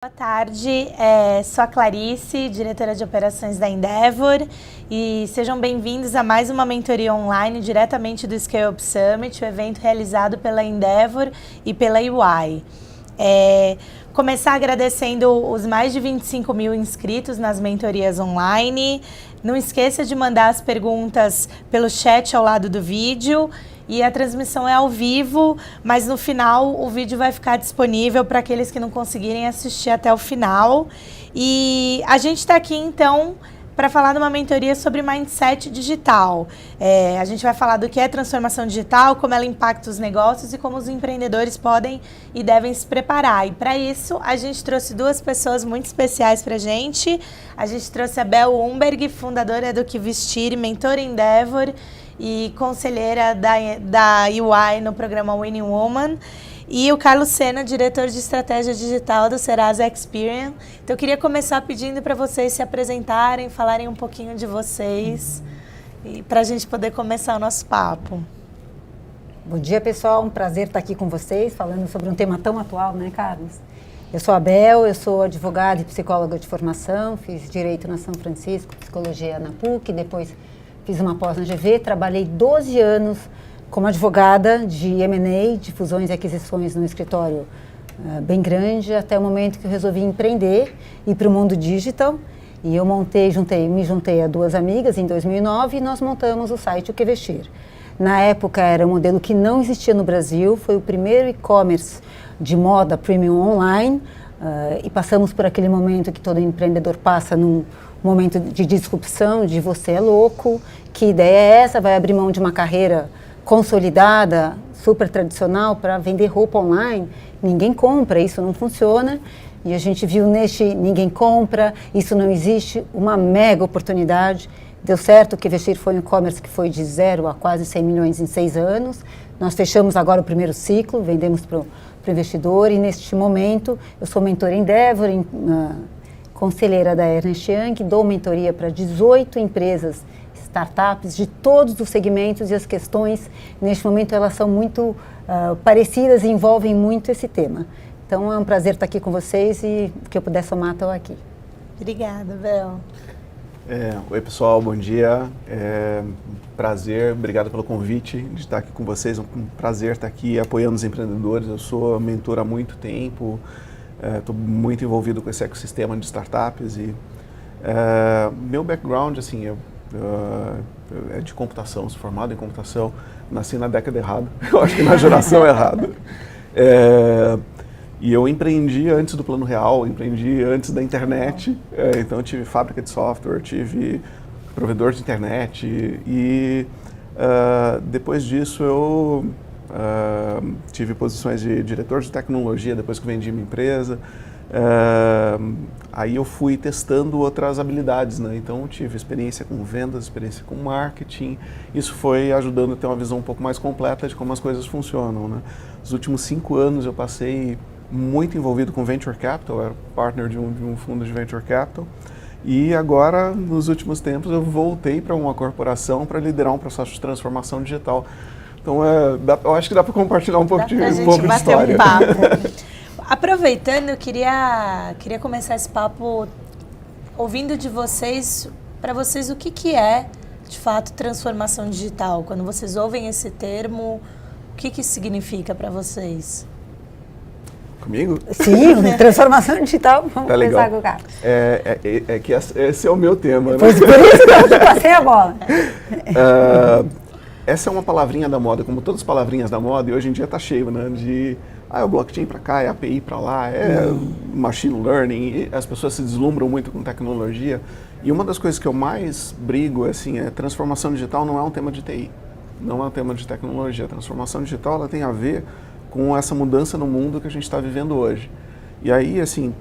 Boa tarde, sou a Clarice, diretora de operações da Endeavor, e sejam bem-vindos a mais uma mentoria online diretamente do Scale Up Summit, o evento realizado pela Endeavor e pela UI. Começar agradecendo os mais de 25 mil inscritos nas mentorias online. Não esqueça de mandar as perguntas pelo chat ao lado do vídeo. E a transmissão é ao vivo, mas no final o vídeo vai ficar disponível para aqueles que não conseguirem assistir até o final. E a gente está aqui, então, para falar de uma mentoria sobre mindset digital. A gente vai falar do que é transformação digital, como ela impacta os negócios e como os empreendedores podem e devem se preparar. E para isso, a gente trouxe duas pessoas muito especiais para a gente. A gente trouxe a Bel Umberg, fundadora do Que Vestir, mentora Endeavor e conselheira da UI no programa Winning Woman, e o Carlos Sena, diretor de estratégia digital do Serasa Experian. Então eu queria começar pedindo para vocês se apresentarem, falarem um pouquinho de vocês, e para a gente poder começar o nosso papo. Bom dia, pessoal, um prazer estar aqui com vocês, falando sobre um tema tão atual, né, Carlos? Eu sou a Bel, eu sou advogada e psicóloga de formação, fiz Direito na São Francisco, Psicologia na PUC, depois fiz uma pós na GV, trabalhei 12 anos como advogada de M&A, de fusões e aquisições no escritório bem grande, até o momento que eu resolvi empreender, ir para o mundo digital. E eu me juntei a duas amigas em 2009 e nós montamos o site O Que Vestir. Na época era um modelo que não existia no Brasil, foi o primeiro e-commerce de moda premium online, e passamos por aquele momento que todo empreendedor passa num momento de disrupção, de você é louco, que ideia é essa? Vai abrir mão de uma carreira consolidada, super tradicional, para vender roupa online? Ninguém compra, isso não funciona. E a gente viu neste ninguém compra, isso não existe, uma mega oportunidade. Deu certo, o Que Vestir foi um e-commerce que foi de 0 a quase 100 milhões em 6 anos. Nós fechamos agora o primeiro ciclo, vendemos para o investidor, e neste momento eu sou mentora Endeavor, conselheira da Ernst Young, dou mentoria para 18 empresas, startups de todos os segmentos, e as questões, neste momento, elas são muito parecidas e envolvem muito esse tema. Então, é um prazer estar aqui com vocês, e o que eu puder somar, estou aqui. Obrigada, Bel. Oi, pessoal, bom dia. Prazer, obrigado pelo convite de estar aqui com vocês. É um prazer estar aqui apoiando os empreendedores. Eu sou mentor há muito tempo. Estou muito envolvido com esse ecossistema de startups e meu background assim, é de computação, sou formado em computação, nasci na década errada, eu acho que na geração errada. E eu empreendi antes do Plano Real, empreendi antes da internet, então eu tive fábrica de software, tive provedor de internet e depois disso eu tive posições de diretor de tecnologia depois que vendi minha empresa. Aí eu fui testando outras habilidades, né? Então eu tive experiência com vendas, experiência com marketing. Isso foi ajudando a ter uma visão um pouco mais completa de como as coisas funcionam, né? Os últimos 5 anos eu passei muito envolvido com Venture Capital, eu era partner de um fundo de Venture Capital. E agora, nos últimos tempos, eu voltei para uma corporação para liderar um processo de transformação digital. Então, eu acho que dá para compartilhar um pouco de história. Aproveitando, eu queria começar esse papo ouvindo de vocês, para vocês, o que é, de fato, transformação digital? Quando vocês ouvem esse termo, o que isso significa para vocês? Comigo? Sim, transformação digital, vamos tá começar com o Carlos. É que esse é o meu tema, né? Por isso que eu passei a bola. Essa é uma palavrinha da moda, como todas as palavrinhas da moda, e hoje em dia está cheio, né? É o blockchain para cá, é a API para lá, é machine learning, e as pessoas se deslumbram muito com tecnologia. E uma das coisas que eu mais brigo transformação digital não é um tema de TI, não é um tema de tecnologia. A transformação digital ela tem a ver com essa mudança no mundo que a gente está vivendo hoje. E aí, assim,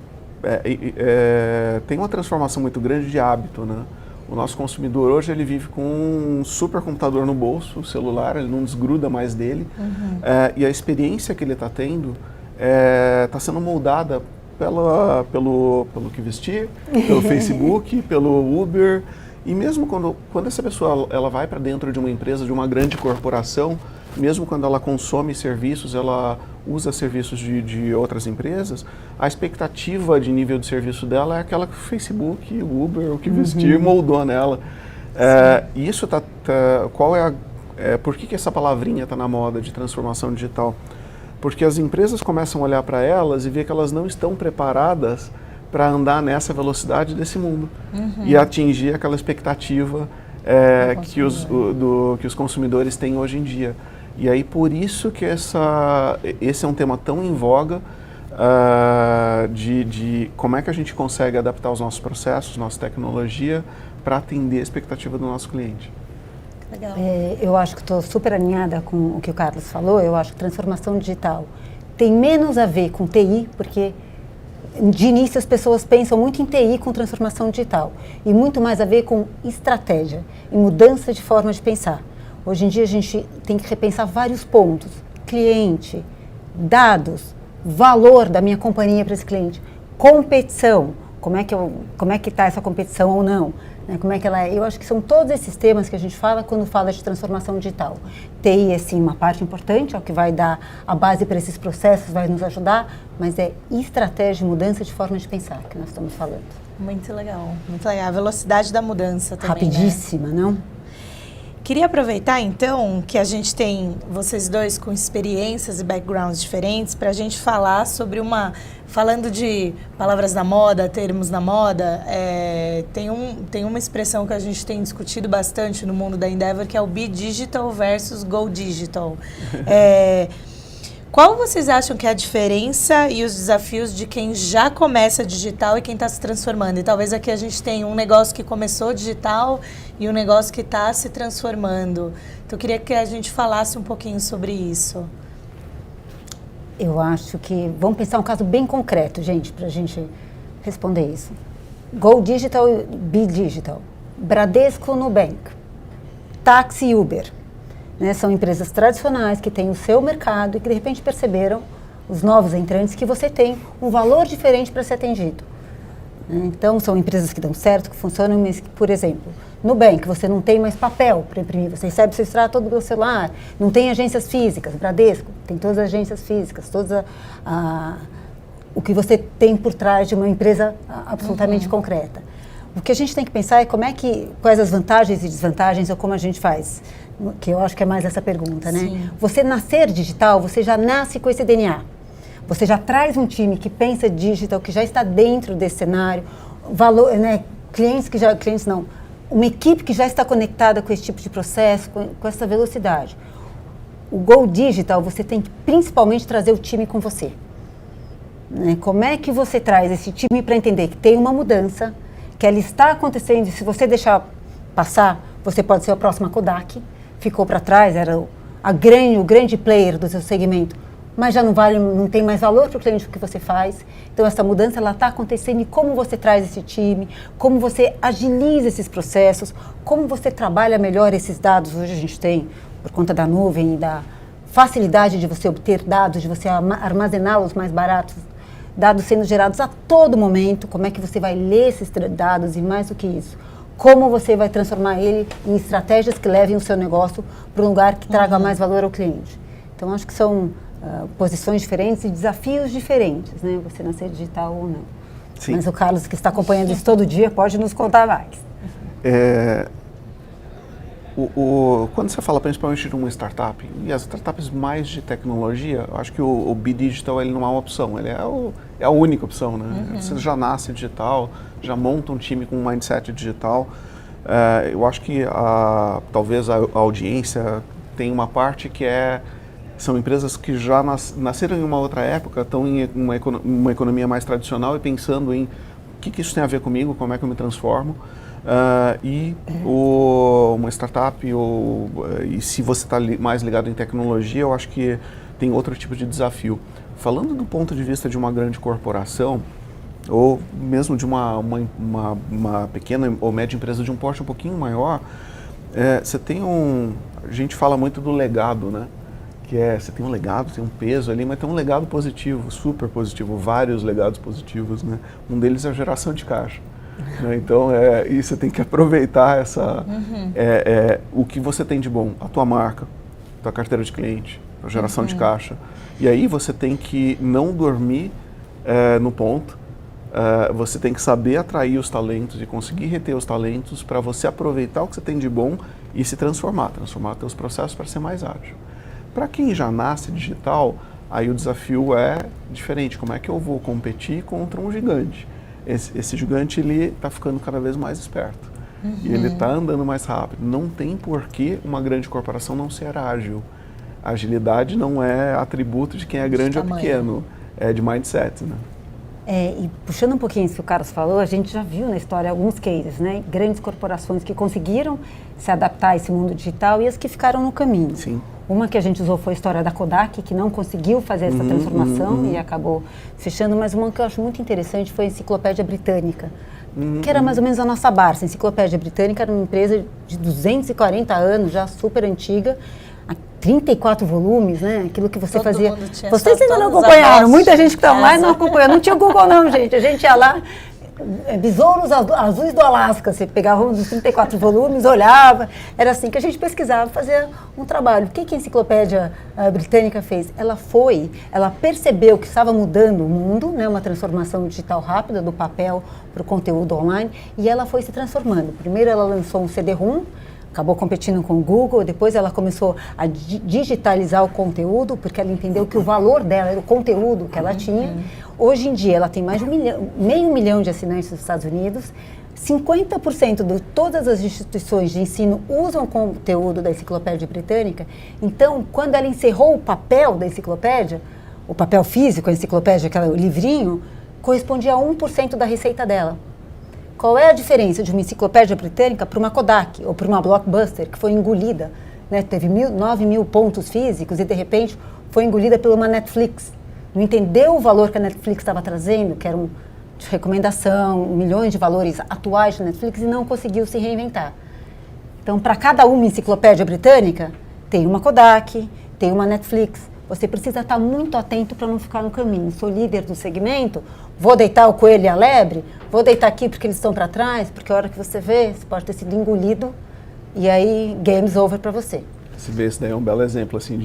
tem uma transformação muito grande de hábito, né? O nosso consumidor hoje, ele vive com um supercomputador no bolso, o celular, ele não desgruda mais dele. E a experiência que ele está tendo está sendo moldada pelo Que Vestir, pelo Facebook, pelo Uber. E mesmo quando essa pessoa ela vai para dentro de uma empresa, de uma grande corporação, mesmo quando ela consome serviços, ela usa serviços de outras empresas, a expectativa de nível de serviço dela é aquela que o Facebook, o Uber, o que vestir moldou nela. Isso por que essa palavrinha está na moda de transformação digital? Porque as empresas começam a olhar para elas e ver que elas não estão preparadas para andar nessa velocidade desse mundo e atingir aquela expectativa que os consumidores têm hoje em dia. E aí por isso que esse é um tema tão em voga de como é que a gente consegue adaptar os nossos processos, nossa tecnologia para atender a expectativa do nosso cliente. Legal. Eu acho que estou super alinhada com o que o Carlos falou. Eu acho que transformação digital tem menos a ver com TI, porque de início as pessoas pensam muito em TI com transformação digital e muito mais a ver com estratégia e mudança de forma de pensar. Hoje em dia a gente tem que repensar vários pontos: cliente, dados, valor da minha companhia para esse cliente, competição, como é que está essa competição ou não, né? Como é que ela é? Eu acho que são todos esses temas que a gente fala quando fala de transformação digital. TI é sim uma parte importante, é o que vai dar a base para esses processos, vai nos ajudar, mas é estratégia e mudança de forma de pensar que nós estamos falando. Muito legal, muito legal. A velocidade da mudança também, rapidíssima, né? Não? Queria aproveitar, então, que a gente tem vocês dois com experiências e backgrounds diferentes para a gente falar sobre falando de palavras da moda, termos da moda, tem uma expressão que a gente tem discutido bastante no mundo da Endeavor, que é o Be Digital versus Go Digital. Qual vocês acham que é a diferença e os desafios de quem já começa digital e quem está se transformando? E talvez aqui a gente tenha um negócio que começou digital e um negócio que está se transformando. Então, eu queria que a gente falasse um pouquinho sobre isso. Eu acho que... Vamos pensar um caso bem concreto, gente, para a gente responder isso. Go Digital e Be Digital. Bradesco, Nubank. Táxi e Uber. Né, são empresas tradicionais que têm o seu mercado e que de repente perceberam, os novos entrantes, que você tem um valor diferente para ser atendido. Então, são empresas que dão certo, que funcionam, mas, por exemplo, Nubank, você não tem mais papel para imprimir, você recebe seu extrato todo do celular, não tem agências físicas. Bradesco tem todas as agências físicas, o que você tem por trás de uma empresa absolutamente concreta. O que a gente tem que pensar é quais as vantagens e desvantagens ou como a gente faz, que eu acho que é mais essa pergunta, né? Sim. Você nascer digital, você já nasce com esse DNA. Você já traz um time que pensa digital, que já está dentro desse cenário, uma equipe que já está conectada com esse tipo de processo, com essa velocidade. O Go Digital, você tem que principalmente trazer o time com você. Né? Como é que você traz esse time para entender que tem uma mudança, que ela está acontecendo, e se você deixar passar, você pode ser a próxima Kodak, ficou para trás, era o grande player do seu segmento, mas já não tem mais valor para o cliente o que você faz. Então, essa mudança está acontecendo, e como você traz esse time, como você agiliza esses processos, como você trabalha melhor esses dados. Hoje a gente tem, por conta da nuvem e da facilidade de você obter dados, de você armazená-los mais baratos, dados sendo gerados a todo momento, como é que você vai ler esses dados e, mais do que isso, como você vai transformar ele em estratégias que levem o seu negócio para um lugar que traga mais valor ao cliente. Então, acho que são posições diferentes e desafios diferentes, né? Você nascer digital ou não. Sim. Mas o Carlos, que está acompanhando isso todo dia, pode nos contar mais. Quando você fala principalmente de uma startup, e as startups mais de tecnologia, eu acho que o Be Digital ele não é uma opção, ele é a única opção, né? Você já nasce digital, já monta um time com um mindset digital. Eu acho que talvez a audiência tem uma parte que são empresas que já nasceram em uma outra época, estão em uma economia mais tradicional e pensando em o que isso tem a ver comigo, como é que eu me transformo. Uma startup, e se você está mais ligado em tecnologia, eu acho que tem outro tipo de desafio. Falando do ponto de vista de uma grande corporação, ou mesmo de uma pequena ou média empresa de um porte um pouquinho maior, você tem a gente fala muito do legado, né? Você tem um legado, tem um peso ali, mas tem um legado positivo, super positivo, vários legados positivos, né? Um deles é a geração de caixa. Né? Então, e você tem que aproveitar o que você tem de bom, a tua marca, tua carteira de cliente, para geração de caixa. E aí você tem que não dormir no ponto, você tem que saber atrair os talentos e conseguir reter os talentos para você aproveitar o que você tem de bom e se transformar seus processos para ser mais ágil. Para quem já nasce digital, aí o desafio é diferente. Como é que eu vou competir contra um gigante? Esse gigante, ele está ficando cada vez mais esperto. E ele está andando mais rápido. Não tem por que uma grande corporação não ser ágil. A agilidade não é atributo de quem é grande ou pequeno, é de mindset, né? E puxando um pouquinho isso que o Carlos falou, a gente já viu na história alguns cases, né? Grandes corporações que conseguiram se adaptar a esse mundo digital e as que ficaram no caminho. Sim. Uma que a gente usou foi a história da Kodak, que não conseguiu fazer essa transformação e acabou fechando, mas uma que eu acho muito interessante foi a Enciclopédia Britânica, que era mais ou menos a nossa Barça. A Enciclopédia Britânica era uma empresa de 240 anos, já super antiga, 34 volumes, né? Aquilo que você fazia. Vocês ainda não acompanharam, muita gente que está online não acompanhou. Não tinha Google não, gente. A gente ia lá, besouros azuis do Alasca. Você pegava um dos 34 volumes, olhava. Era assim que a gente pesquisava, fazia um trabalho. O que a Enciclopédia Britânica fez? Ela percebeu que estava mudando o mundo, né? Uma transformação digital rápida do papel para o conteúdo online, e ela foi se transformando. Primeiro ela lançou um CD-ROM, acabou competindo com o Google, depois ela começou a digitalizar o conteúdo, porque ela entendeu que o valor dela era o conteúdo que ela tinha. Hoje em dia ela tem mais de meio milhão de assinantes nos Estados Unidos, 50% de todas as instituições de ensino usam o conteúdo da Enciclopédia Britânica. Então, quando ela encerrou o papel da enciclopédia, o papel físico, a enciclopédia, o livrinho, correspondia a 1% da receita dela. Qual é a diferença de uma Enciclopédia Britânica para uma Kodak ou para uma Blockbuster, que foi engolida, né? Teve 9 mil pontos físicos e, de repente, foi engolida por uma Netflix. Não entendeu o valor que a Netflix estava trazendo, que era de recomendação, milhões de valores atuais da Netflix, e não conseguiu se reinventar. Então, para cada uma Enciclopédia Britânica, tem uma Kodak, tem uma Netflix. Você precisa estar muito atento para não ficar no caminho. Sou líder do segmento, vou deitar o coelho e a lebre, vou deitar aqui porque eles estão para trás, porque a hora que você vê, você pode ter sido engolido e aí game's over para você. Você vê, esse daí é um belo exemplo assim,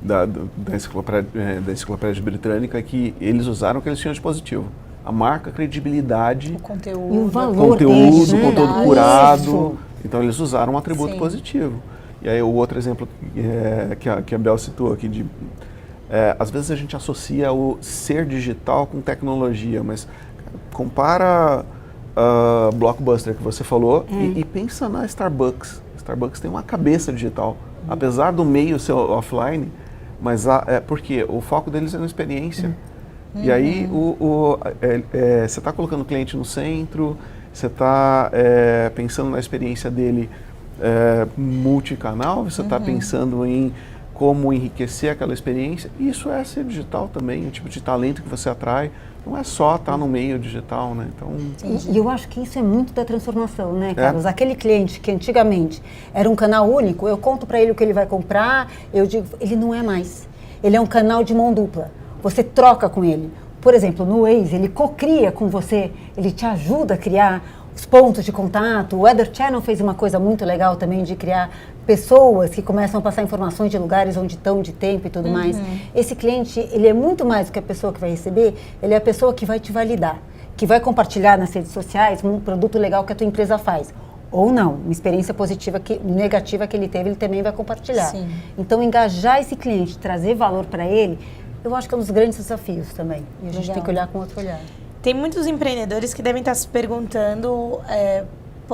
da enciclopédia britânica, que eles usaram o que eles tinham de positivo. A marca, a credibilidade, o conteúdo, e o valor conteúdo, conteúdo curado. Então eles usaram um atributo positivo. E aí o outro exemplo que a Bel citou aqui, às vezes a gente associa o ser digital com tecnologia, mas compara Blockbuster que você falou e pensa na Starbucks. Starbucks tem uma cabeça digital, apesar do meio ser offline, mas por quê? O foco deles é na experiência. E aí você está colocando o cliente no centro, você está pensando na experiência dele multicanal, você está pensando em como enriquecer aquela experiência. Isso é ser digital também, o tipo de talento que você atrai. Não é só estar no meio digital, né? Então, e eu acho que isso é muito da transformação, né, Carlos? Aquele cliente que antigamente era um canal único, eu conto para ele o que ele vai comprar, eu digo, ele não é mais. Ele é um canal de mão dupla. Você troca com ele. Por exemplo, no Waze, ele cocria com você, ele te ajuda a criar os pontos de contato. O Weather Channel fez uma coisa muito legal também de criar pessoas que começam a passar informações de lugares onde estão, de tempo e tudo mais. Esse cliente, ele é muito mais do que a pessoa que vai receber, ele é a pessoa que vai te validar, que vai compartilhar nas redes sociais um produto legal que a tua empresa faz. Ou não, uma experiência positiva, negativa que ele teve, ele também vai compartilhar. Sim. Então, engajar esse cliente, trazer valor para ele, eu acho que é um dos grandes desafios também. E a gente tem que olhar com outro olhar. Tem muitos empreendedores que devem estar se perguntando,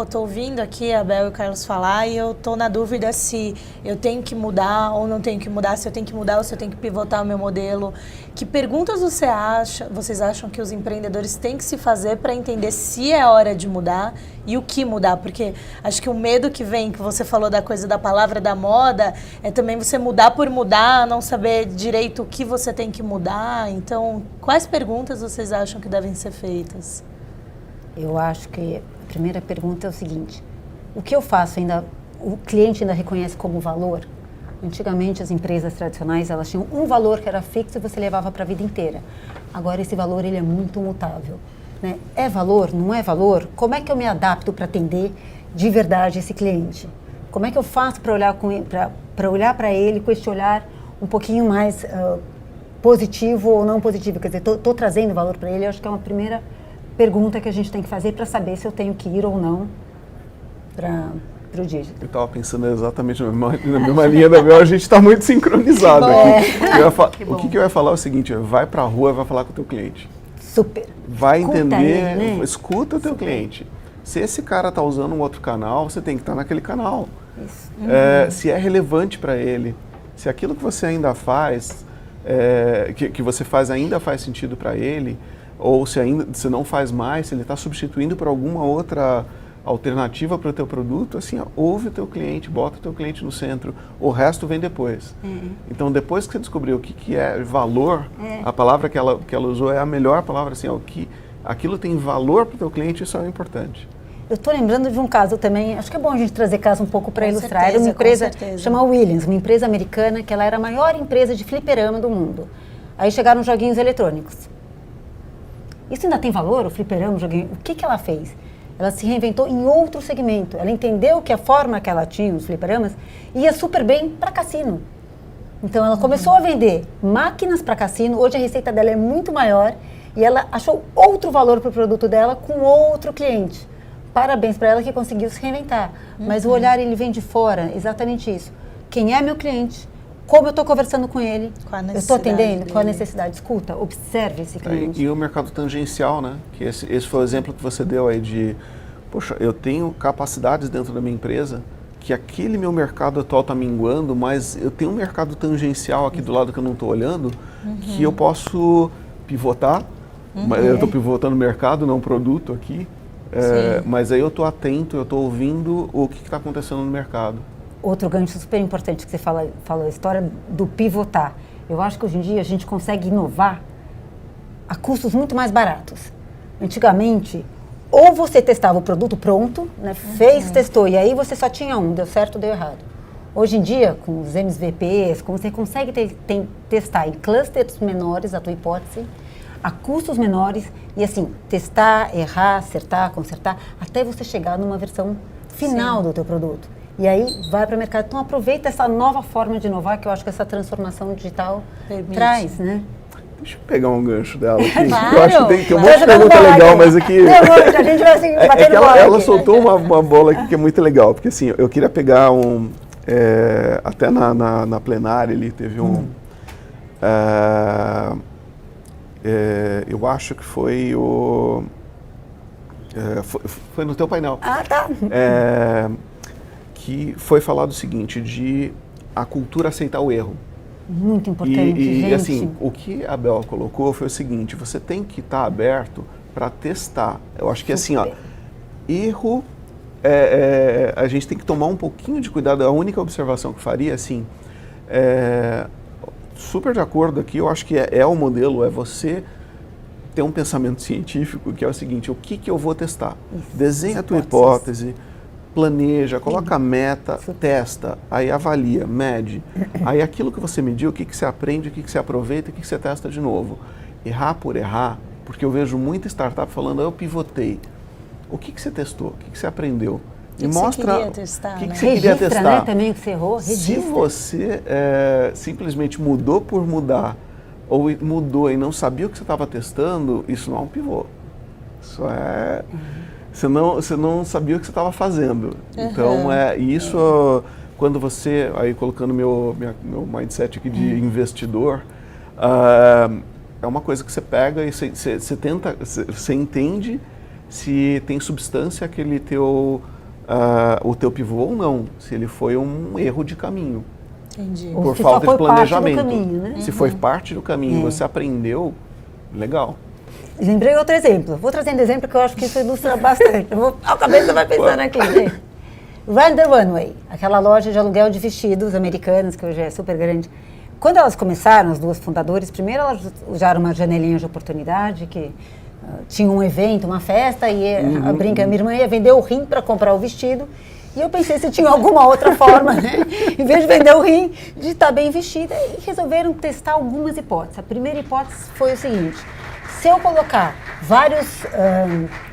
tô ouvindo aqui a Bel e o Carlos falar e eu tô na dúvida se eu tenho que mudar ou não tenho que mudar, se eu tenho que mudar ou se eu tenho que pivotar o meu modelo. Que perguntas vocês acham que os empreendedores têm que se fazer para entender se é hora de mudar e o que mudar? Porque acho que o medo que vem, que você falou da coisa da palavra da moda, é também você mudar por mudar, não saber direito o que você tem que mudar. Então, quais perguntas vocês acham que devem ser feitas? Eu acho que a primeira pergunta é o seguinte: o que eu faço o cliente ainda reconhece como valor? Antigamente as empresas tradicionais, elas tinham um valor que era fixo e você levava para a vida inteira. Agora esse valor ele é muito mutável, né? É valor? Não é valor? Como é que eu me adapto para atender de verdade esse cliente? Como é que eu faço para olhar para olhar para ele com este olhar um pouquinho mais positivo ou não positivo? Quer dizer, estou trazendo valor para ele? Eu acho que é uma primeira pergunta que a gente tem que fazer para saber se eu tenho que ir ou não para o digital. Eu estava pensando exatamente na mesma linha da Bel, a gente está muito sincronizado aqui. O que eu ia falar é o seguinte, vai para a rua e vai falar com o teu cliente. Super. Vai Escuta entender, ele, né? Escuta o teu cliente. Se esse cara está usando um outro canal, você tem que estar naquele canal. Isso. Se é relevante para ele, se aquilo que você ainda faz, que você faz ainda faz sentido para ele, ou se não faz mais, se ele está substituindo por alguma outra alternativa para o teu produto, assim, ouve o teu cliente, bota o teu cliente no centro, o resto vem depois. Então, depois que você descobriu o que é valor, a palavra que ela usou é a melhor palavra, assim, aquilo tem valor para o teu cliente, isso é importante. Eu estou lembrando de um caso também, acho que é bom a gente trazer caso um pouco para ilustrar. Certeza, Era uma empresa chamada Williams, uma empresa americana, que ela era a maior empresa de fliperama do mundo. Aí chegaram joguinhos eletrônicos. Isso ainda tem valor, o fliperama, o joguinho? O que ela fez? Ela se reinventou em outro segmento. Ela entendeu que a forma que ela tinha, os fliperamas, ia super bem para cassino. Então, ela começou a vender máquinas para cassino. Hoje, a receita dela é muito maior e ela achou outro valor para o produto dela com outro cliente. Parabéns para ela que conseguiu se reinventar. Mas o olhar, ele vem de fora, exatamente isso. Quem é meu cliente? Como eu estou conversando com ele? Eu estou atendendo? Qual a necessidade? Escuta, observe esse cliente. E o mercado tangencial, né? Que esse foi o exemplo que você deu aí de, poxa, eu tenho capacidades dentro da minha empresa que aquele meu mercado atual está minguando, mas eu tenho um mercado tangencial aqui do lado que eu não estou olhando, que eu posso pivotar. Eu estou pivotando o mercado, não o produto aqui. Mas aí eu estou atento, eu estou ouvindo o que está acontecendo no mercado. Outro gancho super importante que você falou, a história do pivotar. Eu acho que hoje em dia a gente consegue inovar a custos muito mais baratos. Antigamente, ou você testava o produto pronto, né, testou, e aí você só tinha um, deu certo, deu errado. Hoje em dia, com os MVPs, você consegue testar em clusters menores a tua hipótese, a custos menores, e assim, testar, errar, acertar, consertar, até você chegar numa versão final do teu produto. E aí vai para o mercado. Então aproveita essa nova forma de inovar que eu acho que essa transformação digital traz, né? Deixa eu pegar um gancho dela aqui. Claro. Eu acho que tem um monte de pergunta legal, mas aqui... A gente vai assim, batendo bola ela aqui, soltou uma bola aqui que é muito legal, porque assim, eu queria pegar até na plenária ali teve eu acho que foi foi no teu painel. Ah, tá. Que foi falado o seguinte, de a cultura aceitar o erro. Muito importante, gente. E assim, o que a Bel colocou foi o seguinte, você tem que estar aberto para testar. Eu acho que assim, erro, a gente tem que tomar um pouquinho de cuidado. A única observação que eu faria, assim, super de acordo aqui, eu acho que o modelo, você ter um pensamento científico, que é o seguinte, o que eu vou testar? Desenha a tua hipótese, planeja, coloca a meta, testa, aí avalia, mede. Aí aquilo que você mediu, o que você aprende, o que você aproveita, o que você testa de novo. Errar por errar, porque eu vejo muita startup falando, eu pivotei. O que você testou? O que você aprendeu? E mostra o que você queria testar. Né, também o que você errou, registra. Se você simplesmente mudou por mudar, ou mudou e não sabia o que você estava testando, isso não é um pivô. Isso é... Você não sabia o que você estava fazendo. Então, isso, quando você, aí colocando meu mindset aqui de investidor, é uma coisa que você pega e você tenta, você entende se tem substância aquele o teu pivô ou não, se ele foi um erro de caminho. Entendi. Por falta de planejamento. Parte do caminho, né? Se foi parte do caminho, você aprendeu, legal. Lembrei outro exemplo. Vou trazendo exemplo que eu acho que isso ilustra bastante. A cabeça vai pensando aqui, gente. Run the Runway, aquela loja de aluguel de vestidos americanas, que hoje é super grande. Quando elas começaram, as duas fundadoras, primeiro elas usaram uma janelinha de oportunidade, que tinha um evento, uma festa, e minha irmã ia vender o rim para comprar o vestido. E eu pensei se tinha alguma outra forma, né? Em vez de vender o rim, de estar bem vestida. E resolveram testar algumas hipóteses. A primeira hipótese foi o seguinte: se eu colocar vários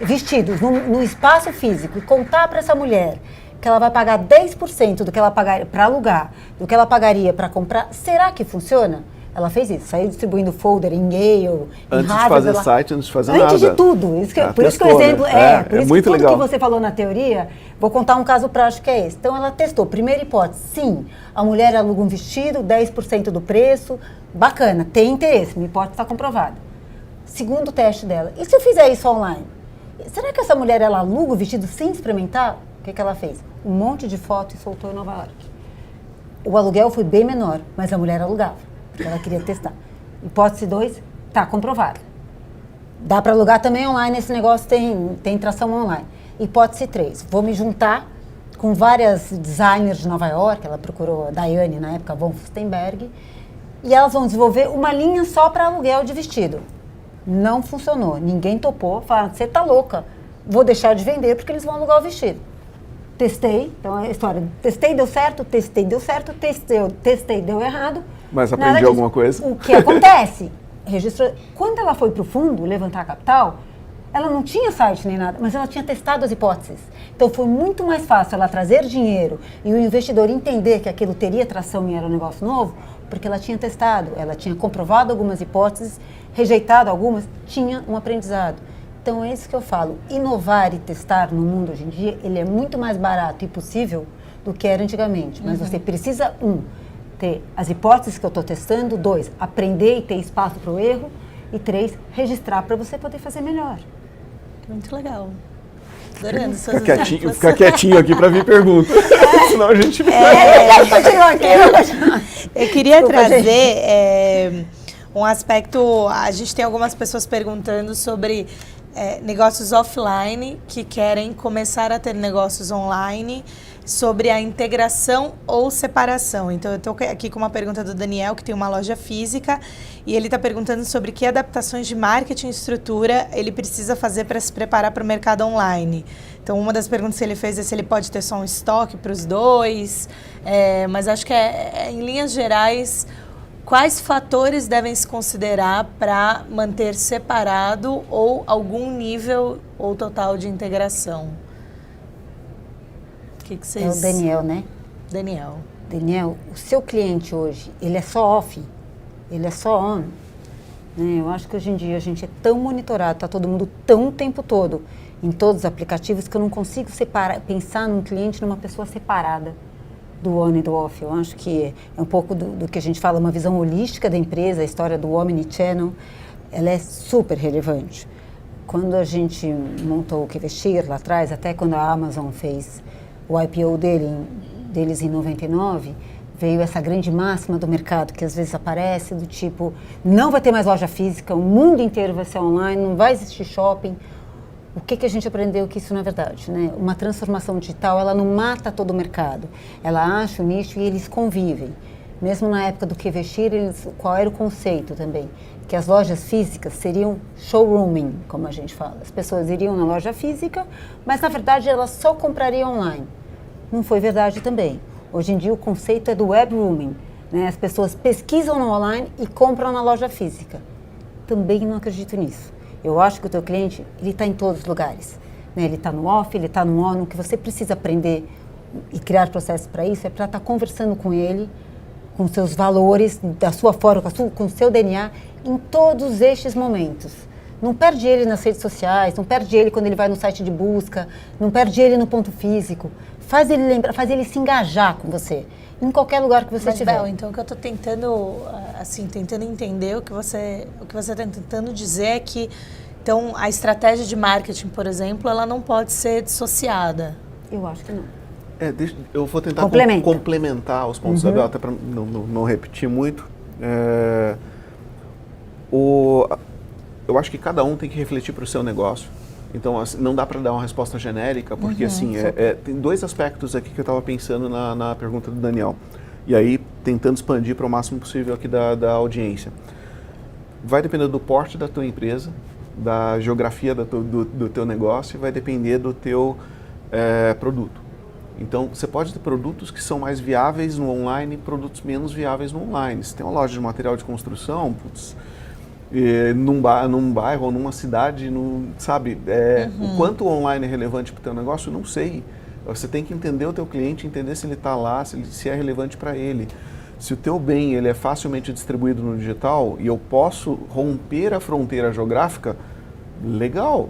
vestidos no espaço físico e contar para essa mulher que ela vai pagar 10% do que ela pagaria para alugar, do que ela pagaria para comprar, será que funciona? Ela fez isso, saiu distribuindo folder em Yale, antes em Harvard. De fazer site, antes de fazer nada. Antes de tudo. Por isso que o exemplo por isso muito que tudo legal. que você falou na teoria, vou contar um caso prático que é esse. Então ela testou, primeira hipótese, sim, a mulher aluga um vestido, 10% do preço, bacana, tem interesse, minha hipótese está comprovada. Segundo teste dela, e se eu fizer isso online? Será que essa mulher, ela aluga o vestido sem experimentar? O que ela fez? Um monte de foto e soltou em Nova York. O aluguel foi bem menor, mas a mulher alugava, porque ela queria testar. Hipótese 2, está comprovada. Dá para alugar também online, esse negócio tem tração online. Hipótese 3, vou me juntar com várias designers de Nova York, ela procurou a Daiane, na época, von Furstenberg, e elas vão desenvolver uma linha só para aluguel de vestido. Não funcionou, ninguém topou, falaram, você tá louca, vou deixar de vender porque eles vão alugar o vestido. Testei, então é a história, testei, deu certo, testei, deu errado. Mas aprendi alguma coisa? O que acontece? Registrou. Quando ela foi para o fundo levantar capital, ela não tinha site nem nada, mas ela tinha testado as hipóteses. Então foi muito mais fácil ela trazer dinheiro e o investidor entender que aquilo teria tração e era um negócio novo, porque ela tinha testado, ela tinha comprovado algumas hipóteses, rejeitado algumas, tinha um aprendizado. Então é isso que eu falo, inovar e testar no mundo hoje em dia, ele é muito mais barato e possível do que era antigamente. Mas você precisa, ter as hipóteses que eu estou testando, 2, aprender e ter espaço para o erro, e 3, registrar para você poder fazer melhor. Muito legal. Adorando suas Ficar quietinho aqui para vir pergunta. Senão a gente Eu queria trazer um aspecto, a gente tem algumas pessoas perguntando sobre negócios offline que querem começar a ter negócios online, sobre a integração ou separação. Então, eu estou aqui com uma pergunta do Daniel, que tem uma loja física, e ele está perguntando sobre que adaptações de marketing e estrutura ele precisa fazer para se preparar para o mercado online. Então, uma das perguntas que ele fez é se ele pode ter só um estoque para os dois, mas acho que em linhas gerais, quais fatores devem se considerar para manter separado ou algum nível ou total de integração? O que vocês... É o Daniel, né? Daniel, o seu cliente hoje, ele é só off? Ele é só on? Né? Eu acho que hoje em dia a gente é tão monitorado, está todo mundo tão o tempo todo em todos os aplicativos que eu não consigo pensar num cliente, numa pessoa separada do on e do off. Eu acho que é um pouco do que a gente fala, uma visão holística da empresa, a história do Omnichannel, ela é super relevante. Quando a gente montou o Que Vestir lá atrás, até quando a Amazon fez o IPO deles em 99, veio essa grande máxima do mercado, que às vezes aparece do tipo, não vai ter mais loja física, o mundo inteiro vai ser online, não vai existir shopping. O que a gente aprendeu que isso não é verdade, né? Uma transformação digital, ela não mata todo o mercado, ela acha o nicho e eles convivem. Mesmo na época do Que Vestir, qual era o conceito também? Que as lojas físicas seriam showrooming, como a gente fala. As pessoas iriam na loja física, mas na verdade elas só comprariam online. Não foi verdade também. Hoje em dia o conceito é do web rooming, né? As pessoas pesquisam no online e compram na loja física. Também não acredito nisso. Eu acho que o teu cliente, ele está em todos os lugares, né? Ele está no off, ele está no on. O que você precisa aprender e criar processos para isso é para estar conversando com ele, com seus valores, da sua forma, com o seu DNA, em todos estes momentos. Não perde ele nas redes sociais, não perde ele quando ele vai no site de busca, não perde ele no ponto físico. Faz ele lembrar, faz ele se engajar com você, em qualquer lugar que você estiver. Bel, então o que eu estou tentando, tentando entender, o que você está tentando dizer é que, então, a estratégia de marketing, por exemplo, ela não pode ser dissociada. Eu acho que não. Eu vou tentar complementar os pontos da Bel, até para não repetir muito. Eu acho que cada um tem que refletir para o seu negócio. Então, assim, não dá para dar uma resposta genérica, porque tem dois aspectos aqui que eu estava pensando na pergunta do Daniel. E aí, tentando expandir para o máximo possível aqui da audiência. Vai depender do porte da tua empresa, da geografia do teu negócio, e vai depender do teu produto. Então, você pode ter produtos que são mais viáveis no online e produtos menos viáveis no online. Se tem uma loja de material de construção, num bairro ou numa cidade, sabe? O quanto o online é relevante para o teu negócio, eu não sei. Você tem que entender o teu cliente, entender se ele está lá, se é relevante para ele. Se o teu bem ele é facilmente distribuído no digital e eu posso romper a fronteira geográfica, legal.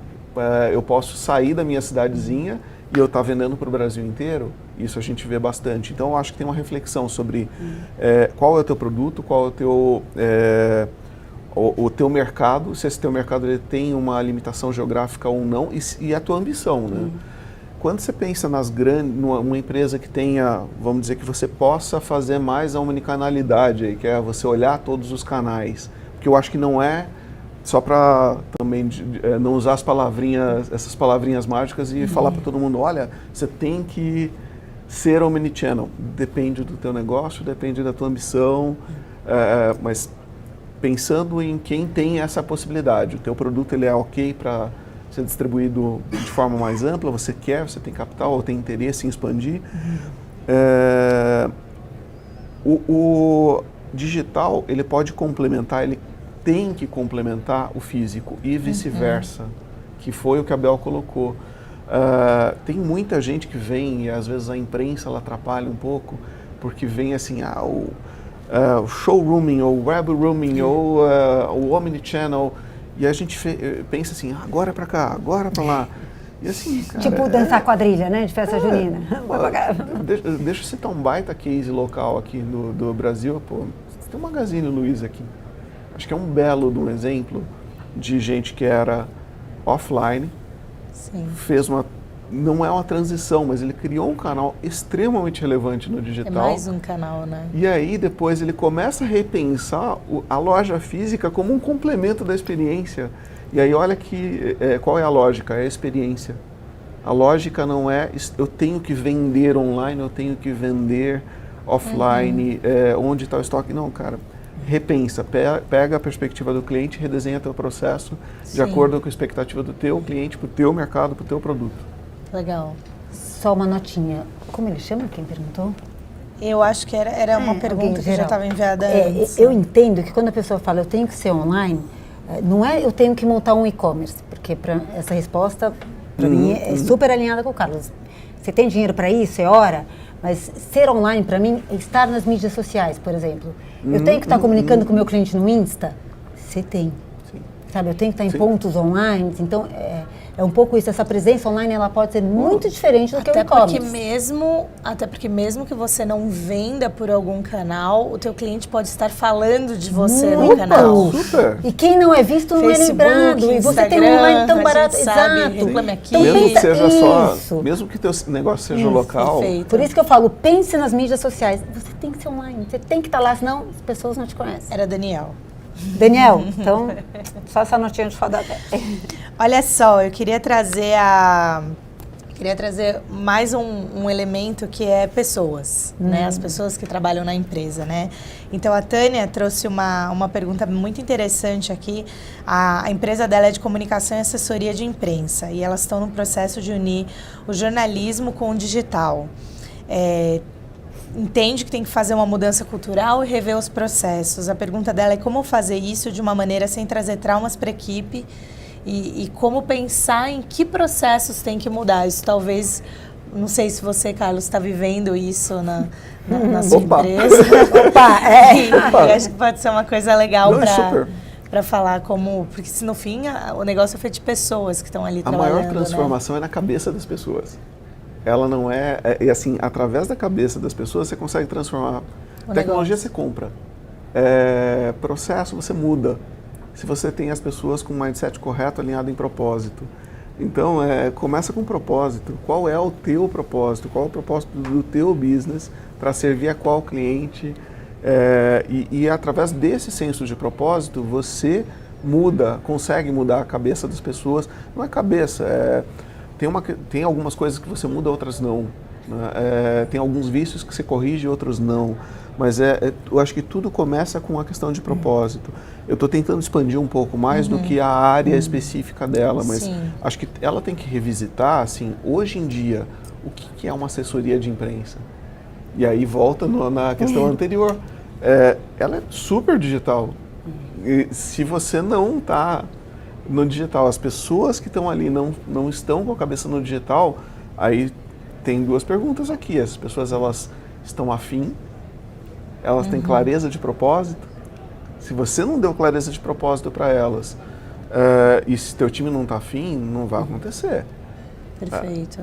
Eu posso sair da minha cidadezinha e eu estar vendendo para o Brasil inteiro. Isso a gente vê bastante. Então, eu acho que tem uma reflexão sobre qual é o teu produto, qual é o teu mercado, se esse teu mercado ele tem uma limitação geográfica ou não, e a tua ambição, né? Quando você pensa numa empresa que tenha, vamos dizer, que você possa fazer mais a omnicanalidade, que é você olhar todos os canais, porque eu acho que não é só para também não usar essas palavrinhas mágicas e falar para todo mundo, olha, você tem que ser omnichannel. Depende do teu negócio, depende da tua ambição, mas pensando em quem tem essa possibilidade, o teu produto ele é ok para ser distribuído de forma mais ampla, você tem capital ou tem interesse em expandir. O digital, ele pode complementar, ele tem que complementar o físico e vice-versa, que foi o que a Bel colocou. Tem muita gente que vem, e às vezes a imprensa ela atrapalha um pouco, porque vem assim, o showrooming, ou o web rooming, ou o omnichannel, e a gente pensa assim, agora para cá, agora para lá. E assim, cara, tipo dançar quadrilha, né, de festa junina. Deixa eu citar um baita case local aqui do Brasil. Pô, tem o Magazine Luiza aqui. Acho que é um belo de um exemplo de gente que era offline, fez não é uma transição, mas ele criou um canal extremamente relevante no digital. É mais um canal, né? E aí depois ele começa a repensar a loja física como um complemento da experiência. E aí olha qual é a lógica? É a experiência. A lógica não é eu tenho que vender online, eu tenho que vender offline, onde está o estoque. Não, cara, repensa, pega a perspectiva do cliente, redesenha teu processo de acordo com a expectativa do teu cliente, para o teu mercado, para o teu produto. Legal. Só uma notinha. Como ele chama? Quem perguntou? Eu acho que era uma pergunta que já estava enviada antes. Eu entendo que quando a pessoa fala eu tenho que ser online, não é eu tenho que montar um e-commerce, porque essa resposta, para mim, é super alinhada com o Carlos. Você tem dinheiro para isso? É hora? Mas ser online, para mim, é estar nas mídias sociais, por exemplo. Eu tenho que estar comunicando com o meu cliente no Insta? Você tem. Sim. Sabe, eu tenho que estar em pontos online, então é um pouco isso. Essa presença online, ela pode ser muito diferente do que o e-commerce. Até porque mesmo que você não venda por algum canal, o teu cliente pode estar falando de você no canal. Super. E quem não é visto não Facebook, é lembrado. E você tem um online tão barato. Exato. Reclame aqui. Então, Mesmo que seja isso. mesmo que teu negócio seja local. Perfeito. Por isso que eu falo, pense nas mídias sociais. Você tem que ser online, você tem que estar lá, senão as pessoas não te conhecem. Era Daniel. Daniel, então, só essa notinha de rodapé. Olha só, eu queria trazer mais um elemento que é pessoas, né? As pessoas que trabalham na empresa, né? Então, a Tânia trouxe uma pergunta muito interessante aqui. A empresa dela é de comunicação e assessoria de imprensa e elas estão no processo de unir o jornalismo com o digital. Entende que tem que fazer uma mudança cultural e rever os processos. A pergunta dela é como fazer isso de uma maneira sem trazer traumas para a equipe e como pensar em que processos tem que mudar. Isso talvez, não sei se você, Carlos, está vivendo isso na sua empresa. Opa, Eu acho que pode ser uma coisa legal para falar como... Porque se no fim o negócio é feito de pessoas que estão ali trabalhando. A maior transformação é na cabeça das pessoas. Ela não e assim, através da cabeça das pessoas você consegue transformar. Tecnologia você compra. Processo você muda. Se você tem as pessoas com o mindset correto, alinhado em propósito. Então, começa com propósito. Qual é o teu propósito? Qual é o propósito do teu business para servir a qual cliente? E através desse senso de propósito, você consegue mudar a cabeça das pessoas. Não é cabeça, tem algumas coisas que você muda, outras não. Né? Tem alguns vícios que você corrige, outros não. Mas eu acho que tudo começa com a questão de propósito. Eu estou tentando expandir um pouco mais do que a área específica dela, mas acho que ela tem que revisitar, assim, hoje em dia, o que é uma assessoria de imprensa? E aí volta na questão anterior. Ela é super digital. E se você não está no digital, as pessoas que estão ali não estão com a cabeça no digital, aí tem duas perguntas aqui. As pessoas, elas estão afim, elas têm clareza de propósito. Se você não deu clareza de propósito para elas, e se teu time não está afim, não vai acontecer. Perfeito.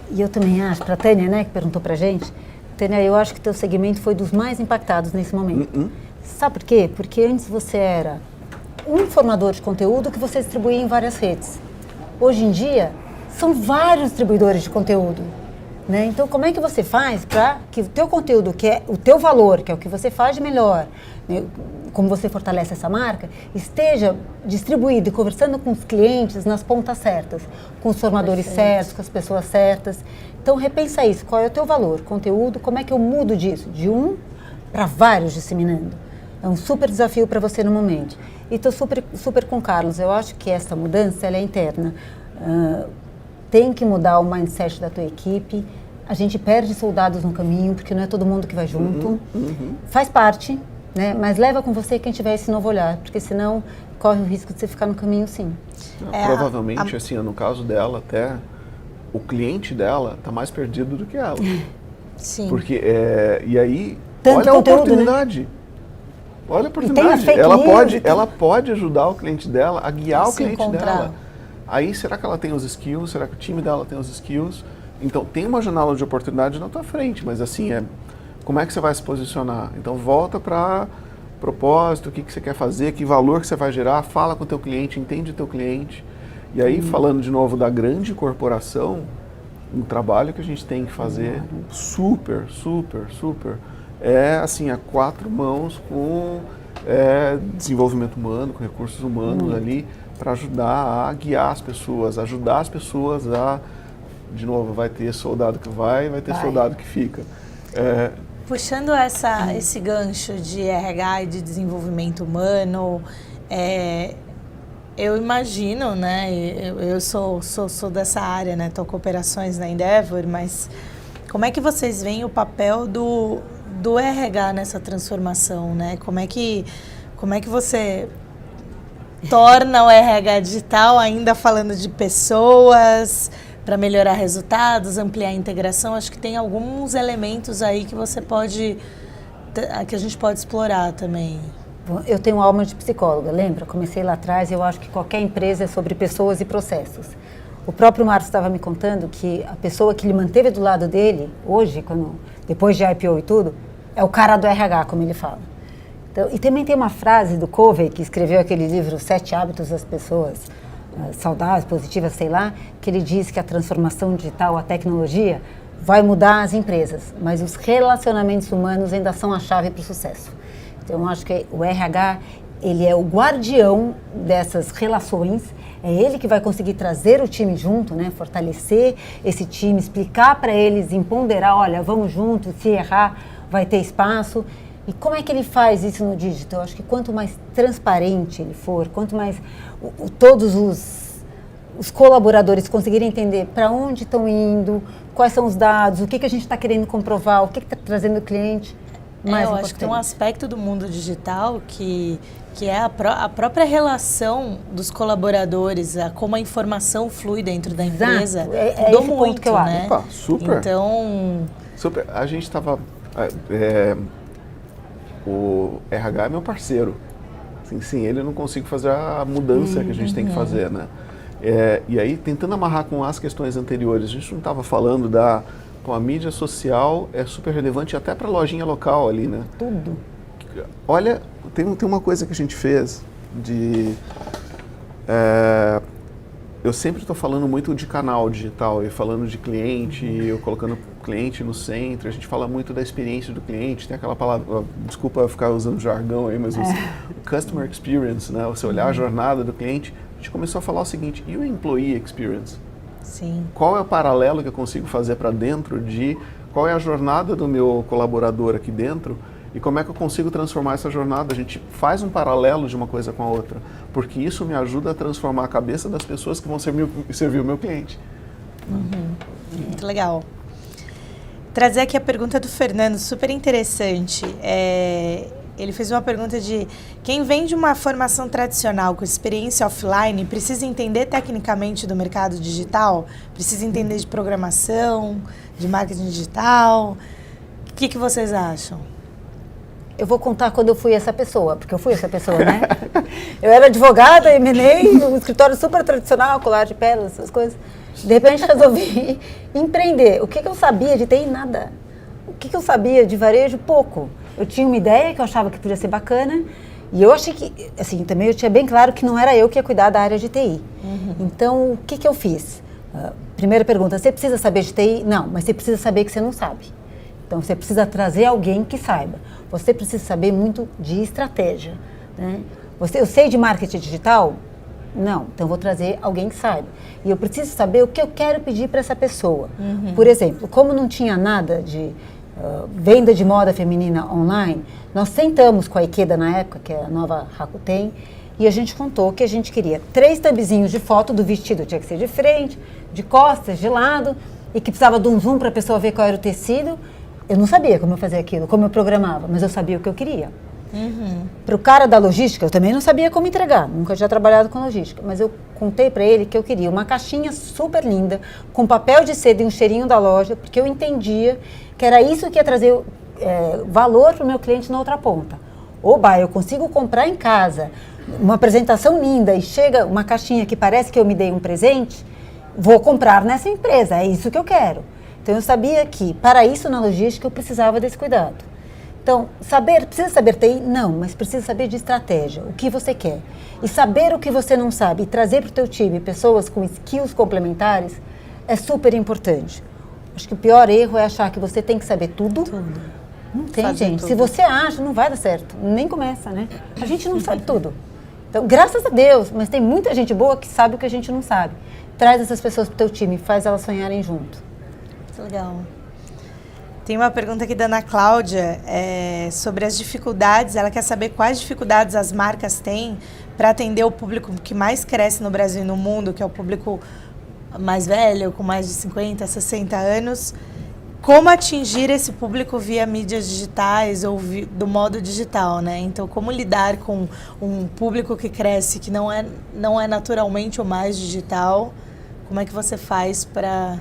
E eu também acho, para a Tânia, né, que perguntou para a gente, Tânia, eu acho que teu segmento foi dos mais impactados nesse momento. Sabe por quê? Porque antes você era um formador de conteúdo que você distribuía em várias redes. Hoje em dia, são vários distribuidores de conteúdo. Né? Então, como é que você faz para que o teu conteúdo, que é o teu valor, que é o que você faz de melhor, né? Como você fortalece essa marca, esteja distribuído e conversando com os clientes nas pontas certas, com os formadores certos, com as pessoas certas. Então, repensa isso. Qual é o teu valor? Conteúdo, como é que eu mudo disso? De um para vários disseminando. É um super desafio para você no momento. E estou super com o Carlos. Eu acho que essa mudança ela é interna. Tem que mudar o mindset da tua equipe. A gente perde soldados no caminho, porque não é todo mundo que vai junto. Faz parte, né? Mas leva com você quem tiver esse novo olhar, porque senão corre o risco de você ficar no caminho, sim. Provavelmente, assim, no caso dela, até o cliente dela está mais perdido do que ela. Sim. Porque, e aí, Tanto olha a conteúdo, oportunidade. Né? Olha a oportunidade. Ela pode ajudar o cliente dela a guiar o cliente dela. Aí, será que ela tem os skills? Será que o time dela tem os skills? Então, tem uma janela de oportunidade na tua frente, mas assim, como é que você vai se posicionar? Então, volta para propósito, o que você quer fazer, que valor que você vai gerar, fala com o teu cliente, entende o teu cliente. E aí, falando de novo da grande corporação, um trabalho que a gente tem que fazer super, assim, a 4 mãos com desenvolvimento humano, com recursos humanos ali, para ajudar a guiar as pessoas, ajudar as pessoas a, de novo, vai ter soldado que vai ter soldado que fica. Puxando esse gancho de RH e de desenvolvimento humano, eu imagino, né, eu sou dessa área, né, toco operações na Endeavor, mas como é que vocês veem o papel do RH nessa transformação, né? Como é que você torna o RH digital ainda falando de pessoas para melhorar resultados, ampliar a integração? Acho que tem alguns elementos aí que que a gente pode explorar também. Eu tenho alma de psicóloga, lembra? Comecei lá atrás e eu acho que qualquer empresa é sobre pessoas e processos. O próprio Márcio estava me contando que a pessoa que ele manteve do lado dele, hoje, depois de IPO e tudo, é o cara do RH, como ele fala. Então, e também tem uma frase do Covey, que escreveu aquele livro 7 Hábitos das Pessoas Saudáveis, Positivas, sei lá, que ele diz que a transformação digital, a tecnologia, vai mudar as empresas, mas os relacionamentos humanos ainda são a chave para o sucesso. Então, eu acho que o RH, ele é o guardião dessas relações, é ele que vai conseguir trazer o time junto, né? Fortalecer esse time, explicar para eles, empoderar, olha, vamos junto, se errar, vai ter espaço. E como é que ele faz isso no digital? Eu acho que quanto mais transparente ele for, quanto mais todos os colaboradores conseguirem entender para onde estão indo, quais são os dados, o que a gente está querendo comprovar, o que está trazendo o cliente, mais eu acho que tem um aspecto do mundo digital que é a própria relação dos colaboradores, como a informação flui dentro da empresa. Mudou muito, ponto que eu acho. Né? Opa, super. Então... Super. A gente estava... o RH é meu parceiro. Assim, sem ele eu não consigo fazer a mudança que a gente tem que fazer, né? E aí, tentando amarrar com as questões anteriores, a gente não estava falando a mídia social é super relevante até para a lojinha local ali, né? Tudo. Olha, tem uma coisa que a gente fez eu sempre estou falando muito de canal digital e falando de cliente, eu colocando cliente no centro, a gente fala muito da experiência do cliente, tem aquela palavra, desculpa ficar usando jargão aí, mas o customer experience, né? Você olhar a jornada do cliente, a gente começou a falar o seguinte, e o employee experience? Sim. Qual é o paralelo que eu consigo fazer para dentro qual é a jornada do meu colaborador aqui dentro e como é que eu consigo transformar essa jornada? A gente faz um paralelo de uma coisa com a outra, porque isso me ajuda a transformar a cabeça das pessoas que vão servir o meu cliente. Muito legal. Trazer aqui a pergunta do Fernando, super interessante. ele fez uma pergunta de quem vem de uma formação tradicional com experiência offline precisa entender tecnicamente do mercado digital? Precisa entender de programação, de marketing digital? O que vocês acham? Eu vou contar quando eu fui essa pessoa, porque eu fui essa pessoa, né? Eu era advogada, M&A, um escritório super tradicional, colar de pérolas, essas coisas. De repente resolvi empreender. O que eu sabia de TI? Nada. O que eu sabia de varejo? Pouco. Eu tinha uma ideia que eu achava que podia ser bacana e eu achei que, assim, também eu tinha bem claro que não era eu que ia cuidar da área de TI. Então, o que eu fiz? Primeira pergunta, você precisa saber de TI? Não, mas você precisa saber que você não sabe. Então, você precisa trazer alguém que saiba. Você precisa saber muito de estratégia, né? Eu sei de marketing digital? Não, então eu vou trazer alguém que saiba. E eu preciso saber o que eu quero pedir para essa pessoa. Por exemplo, como não tinha nada de venda de moda feminina online, nós sentamos com a Ikeda na época, que é a nova Rakuten, e a gente contou que a gente queria 3 thumbzinhos de foto do vestido, tinha que ser de frente, de costas, de lado, e que precisava de um zoom para a pessoa ver qual era o tecido. Eu não sabia como eu fazia aquilo, como eu programava, mas eu sabia o que eu queria. Para o cara da logística, eu também não sabia como entregar, nunca tinha trabalhado com logística, mas eu contei para ele que eu queria uma caixinha super linda, com papel de seda e um cheirinho da loja, porque eu entendia que era isso que ia trazer valor para o meu cliente na outra ponta. Oba, eu consigo comprar em casa uma apresentação linda e chega uma caixinha que parece que eu me dei um presente, vou comprar nessa empresa, é isso que eu quero. Então eu sabia que para isso na logística eu precisava desse cuidado. Então, precisa saber TI? Não, mas precisa saber de estratégia, o que você quer. E saber o que você não sabe e trazer para o teu time pessoas com skills complementares é super importante. Acho que o pior erro é achar que você tem que saber tudo. Não tem, fazer gente. Tudo. Se você acha, não vai dar certo. Nem começa, né? A gente não sabe tudo. Então, graças a Deus, mas tem muita gente boa que sabe o que a gente não sabe. Traz essas pessoas para o teu time, faz elas sonharem junto. Legal. Tem uma pergunta aqui da Ana Cláudia sobre as dificuldades. Ela quer saber quais dificuldades as marcas têm para atender o público que mais cresce no Brasil e no mundo, que é o público mais velho, com mais de 50, 60 anos. Como atingir esse público via mídias digitais ou do modo digital, né? Então, como lidar com um público que cresce, que não é naturalmente o mais digital? Como é que você faz para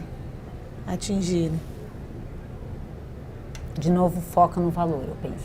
atingir? De novo, foca no valor, eu penso.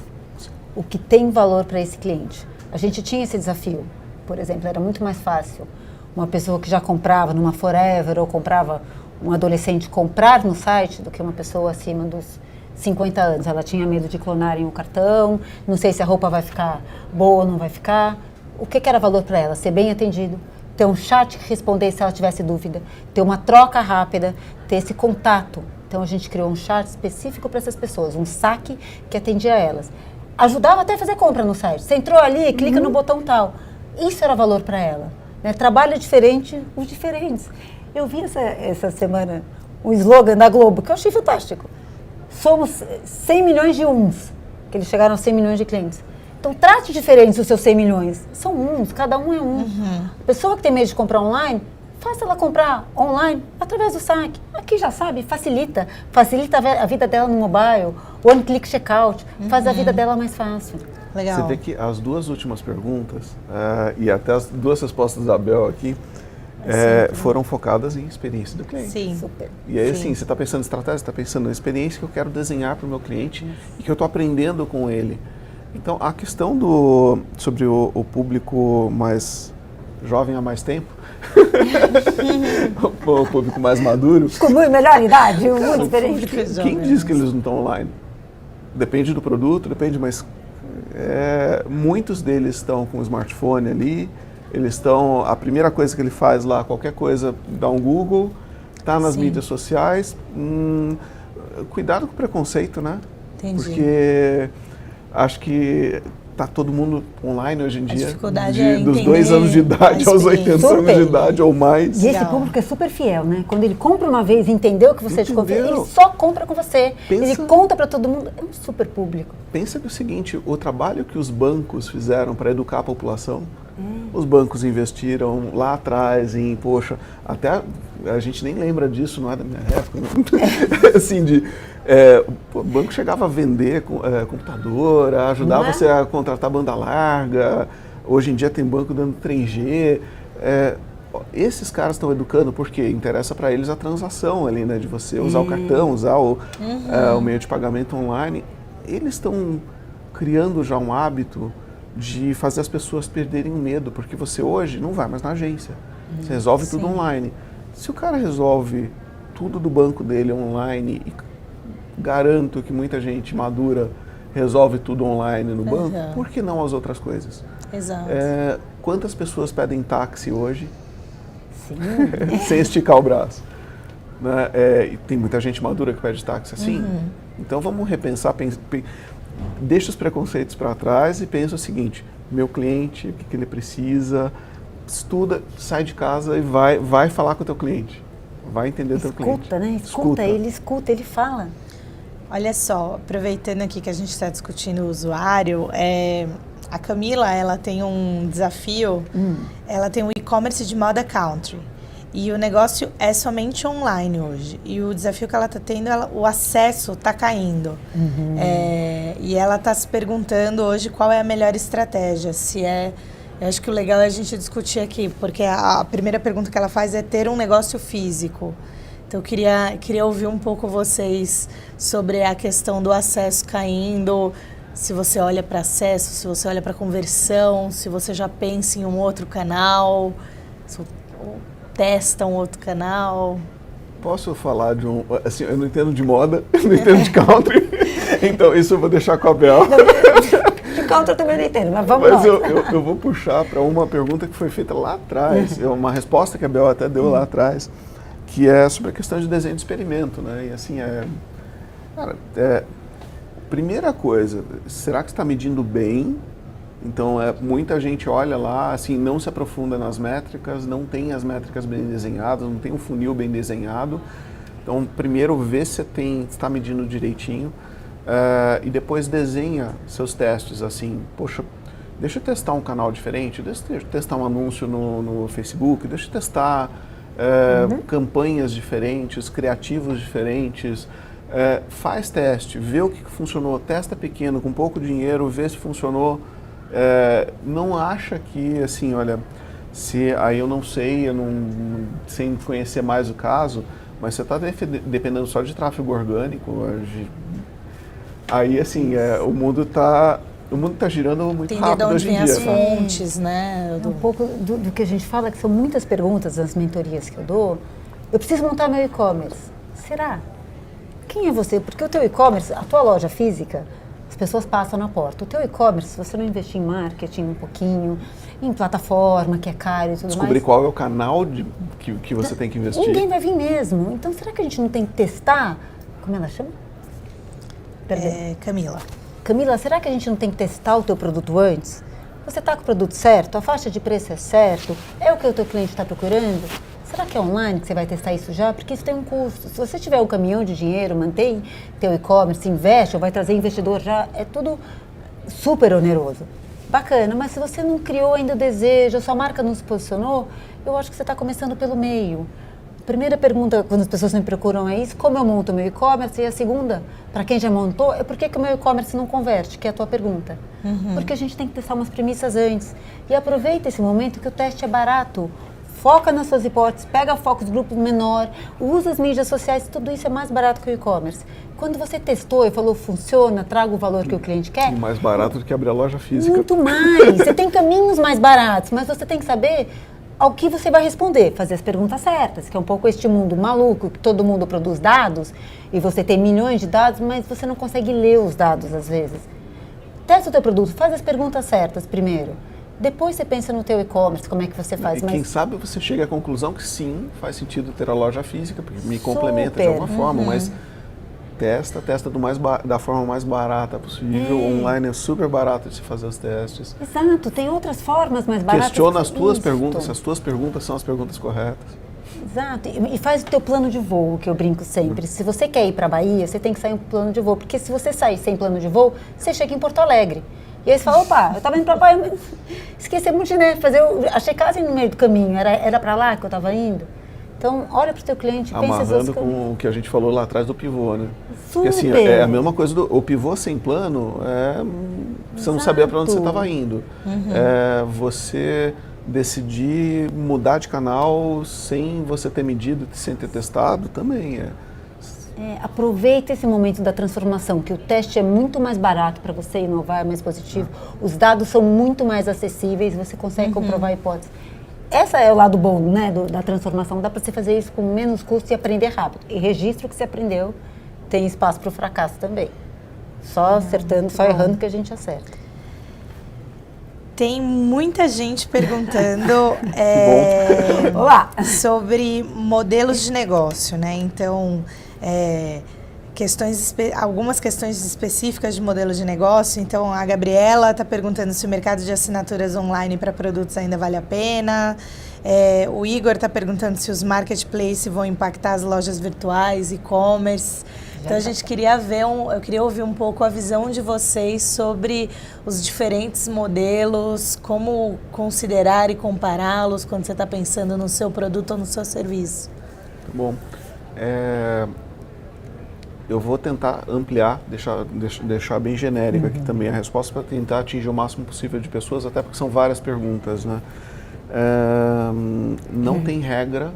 O que tem valor para esse cliente? A gente tinha esse desafio. Por exemplo, era muito mais fácil uma pessoa que já comprava numa Forever ou comprava um adolescente comprar no site do que uma pessoa acima dos 50 anos. Ela tinha medo de clonarem o cartão, não sei se a roupa vai ficar boa ou não vai ficar. O que era valor para ela? Ser bem atendido, ter um chat que respondesse se ela tivesse dúvida, ter uma troca rápida, ter esse contato. Então, a gente criou um chat específico para essas pessoas, um saque que atendia elas. Ajudava até a fazer compra no site. Você entrou ali, clica no botão tal. Isso era valor para ela. Né? Trabalho diferente, os diferentes. Eu vi essa semana um slogan da Globo, que eu achei fantástico. Somos 100 milhões de uns, que eles chegaram a 100 milhões de clientes. Então, trate diferentes os seus 100 milhões. São uns, cada um é um. A pessoa que tem medo de comprar online, faça ela comprar online através do saque. Aqui já sabe, facilita a vida dela no mobile, one click checkout, faz a vida dela mais fácil. Legal. Você vê que as duas últimas perguntas e até as duas respostas da Bel aqui foram focadas em experiência do cliente. Sim. Super. E aí, assim, você está pensando em estratégia, você está pensando na experiência que eu quero desenhar para o meu cliente e que eu estou aprendendo com ele. Então, a questão sobre o público mais jovem há mais tempo, o público mais maduro. Com melhor idade, muito diferente. Quem diz que eles não estão online? Depende do produto, depende, mas muitos deles estão com o smartphone ali, eles estão, a primeira coisa que ele faz lá, qualquer coisa, dá um Google, está nas mídias sociais. Cuidado com o preconceito, né? Entendi. Porque acho que está todo mundo online hoje em dia. A dificuldade dos 2 anos de idade aos 80 anos de idade ou mais. E esse público é super fiel, né? Quando ele compra uma vez e entendeu que você é de confiança, ele só compra com você. Ele conta para todo mundo. É um super público. Pensa que o seguinte, o trabalho que os bancos fizeram para educar a população, Os bancos investiram lá atrás em, poxa, até a gente nem lembra disso, não é da minha época, assim, o banco chegava a vender computador, a ajudar você a contratar banda larga, hoje em dia tem banco dando 3G, esses caras estão educando porque interessa para eles a transação ali, né, de você usar o cartão, usar o meio de pagamento online. Eles estão criando já um hábito de fazer as pessoas perderem o medo, porque você hoje não vai mais na agência, você resolve tudo online. Se o cara resolve tudo do banco dele online, e garanto que muita gente madura resolve tudo online no banco, por que não as outras coisas? Exato. Quantas pessoas pedem táxi hoje sem esticar o braço? Né? E tem muita gente madura que pede táxi assim. Então vamos repensar, deixa os preconceitos para trás e pensa o seguinte: meu cliente, o que ele precisa, estuda, sai de casa e vai falar com o teu cliente, vai entender o teu cliente. Escuta, né? Escuta, ele fala. Olha só, aproveitando aqui que a gente está discutindo o usuário, a Camila, ela tem um desafio, ela tem um e-commerce de moda country. E o negócio é somente online hoje. E o desafio que ela está tendo, o acesso está caindo. E ela está se perguntando hoje qual é a melhor estratégia. Eu acho que o legal é a gente discutir aqui, porque a primeira pergunta que ela faz é ter um negócio físico. Então, eu queria ouvir um pouco vocês sobre a questão do acesso caindo, se você olha para acesso, se você olha para conversão, se você já pensa em um outro canal, testa um outro canal. Posso falar de assim, eu não entendo de moda, eu não entendo de country, então isso eu vou deixar com a Bel. De country eu também não entendo, mas vamos lá. Mas eu vou puxar para uma pergunta que foi feita lá atrás, uma resposta que a Bel até deu lá atrás, que é sobre a questão de desenho de experimento, né? E assim, primeira coisa, será que você está medindo bem? Então, muita gente olha lá, assim, não se aprofunda nas métricas, não tem as métricas bem desenhadas, não tem um funil bem desenhado. Então, primeiro, vê se você está medindo direitinho e depois desenha seus testes, assim, poxa, deixa eu testar um canal diferente, deixa eu testar um anúncio no Facebook, deixa eu testar campanhas diferentes, criativos diferentes. Faz teste, vê o que funcionou, testa pequeno, com pouco dinheiro, vê se funcionou. Não acha que, assim, olha, aí eu não sei, sem conhecer mais o caso, mas você está dependendo só de tráfego orgânico, aí, assim, o mundo está girando muito rápido hoje em dia. Entender de onde vem as fontes, né? Um pouco do que a gente fala, que são muitas perguntas nas mentorias que eu dou. Eu preciso montar meu e-commerce. Será? Quem é você? Porque o teu e-commerce, a tua loja física, as pessoas passam na porta. O teu e-commerce, se você não investir em marketing um pouquinho, em plataforma, que é caro e tudo mais... Descobrir qual é o canal que você tem que investir. Ninguém vai vir mesmo. Então, será que a gente não tem que testar? Como ela chama? Camila. Camila, será que a gente não tem que testar o teu produto antes? Você está com o produto certo? A faixa de preço é certo? É o que o teu cliente está procurando? Será que é online que você vai testar isso já? Porque isso tem um custo. Se você tiver um caminhão de dinheiro, mantém teu e-commerce, investe ou vai trazer investidor já, é tudo super oneroso. Bacana, mas se você não criou ainda o desejo, a sua marca não se posicionou, eu acho que você está começando pelo meio. A primeira pergunta, quando as pessoas me procuram, é isso: como eu monto o meu e-commerce? E a segunda, para quem já montou, é por que o meu e-commerce não converte, que é a tua pergunta. Porque a gente tem que testar umas premissas antes. E aproveita esse momento que o teste é barato. Foca nas suas hipóteses, pega focos grupos menor, usa as mídias sociais, tudo isso é mais barato que o e-commerce. Quando você testou e falou, funciona, traga o valor que o cliente quer... Mais barato do que abrir a loja física. Muito mais. Você tem caminhos mais baratos, mas você tem que saber ao que você vai responder, fazer as perguntas certas, que é um pouco este mundo maluco, que todo mundo produz dados, e você tem milhões de dados, mas você não consegue ler os dados às vezes. Testa o teu produto, faz as perguntas certas primeiro. Depois você pensa no teu e-commerce, como é que você faz. E quem sabe você chega à conclusão que sim, faz sentido ter a loja física, porque me complementa de alguma forma, mas testa da forma mais barata possível. Online é super barato de se fazer os testes. Exato, tem outras formas mais baratas. Questiona as tuas perguntas, se as tuas perguntas são as perguntas corretas. Exato, e faz o teu plano de voo, que eu brinco sempre. Se você quer ir para a Bahia, você tem que sair um plano de voo, porque se você sair sem plano de voo, você chega em Porto Alegre. E aí você fala, opa, eu estava indo para lá, mas esquecemos de, né, fazer a checagem no meio do caminho, era para lá que eu estava indo. Então, olha para o teu cliente, pensa amarrando com o que a gente falou lá atrás do pivô, né? Super. Porque assim, é a mesma coisa o pivô sem plano, você não sabia para onde você estava indo. Você decidir mudar de canal sem você ter medido, sem ter testado, também aproveita esse momento da transformação, que o teste é muito mais barato para você inovar, é mais positivo, os dados são muito mais acessíveis, você consegue comprovar a hipótese. Esse é o lado bom, né, da transformação. Dá para você fazer isso com menos custo e aprender rápido. E registro que você aprendeu, tem espaço para o fracasso também. Só acertando, só errando que a gente acerta. Tem muita gente perguntando sobre modelos de negócio, né? Então, algumas questões específicas de modelo de negócio. Então, a Gabriela está perguntando se o mercado de assinaturas online para produtos ainda vale a pena. O Igor está perguntando se os marketplaces vão impactar as lojas virtuais, e-commerce. Então, eu queria ouvir um pouco a visão de vocês sobre os diferentes modelos, como considerar e compará-los quando você está pensando no seu produto ou no seu serviço. Bom, eu vou tentar ampliar, deixar bem genérico aqui também a resposta para tentar atingir o máximo possível de pessoas, até porque são várias perguntas, né? Não tem regra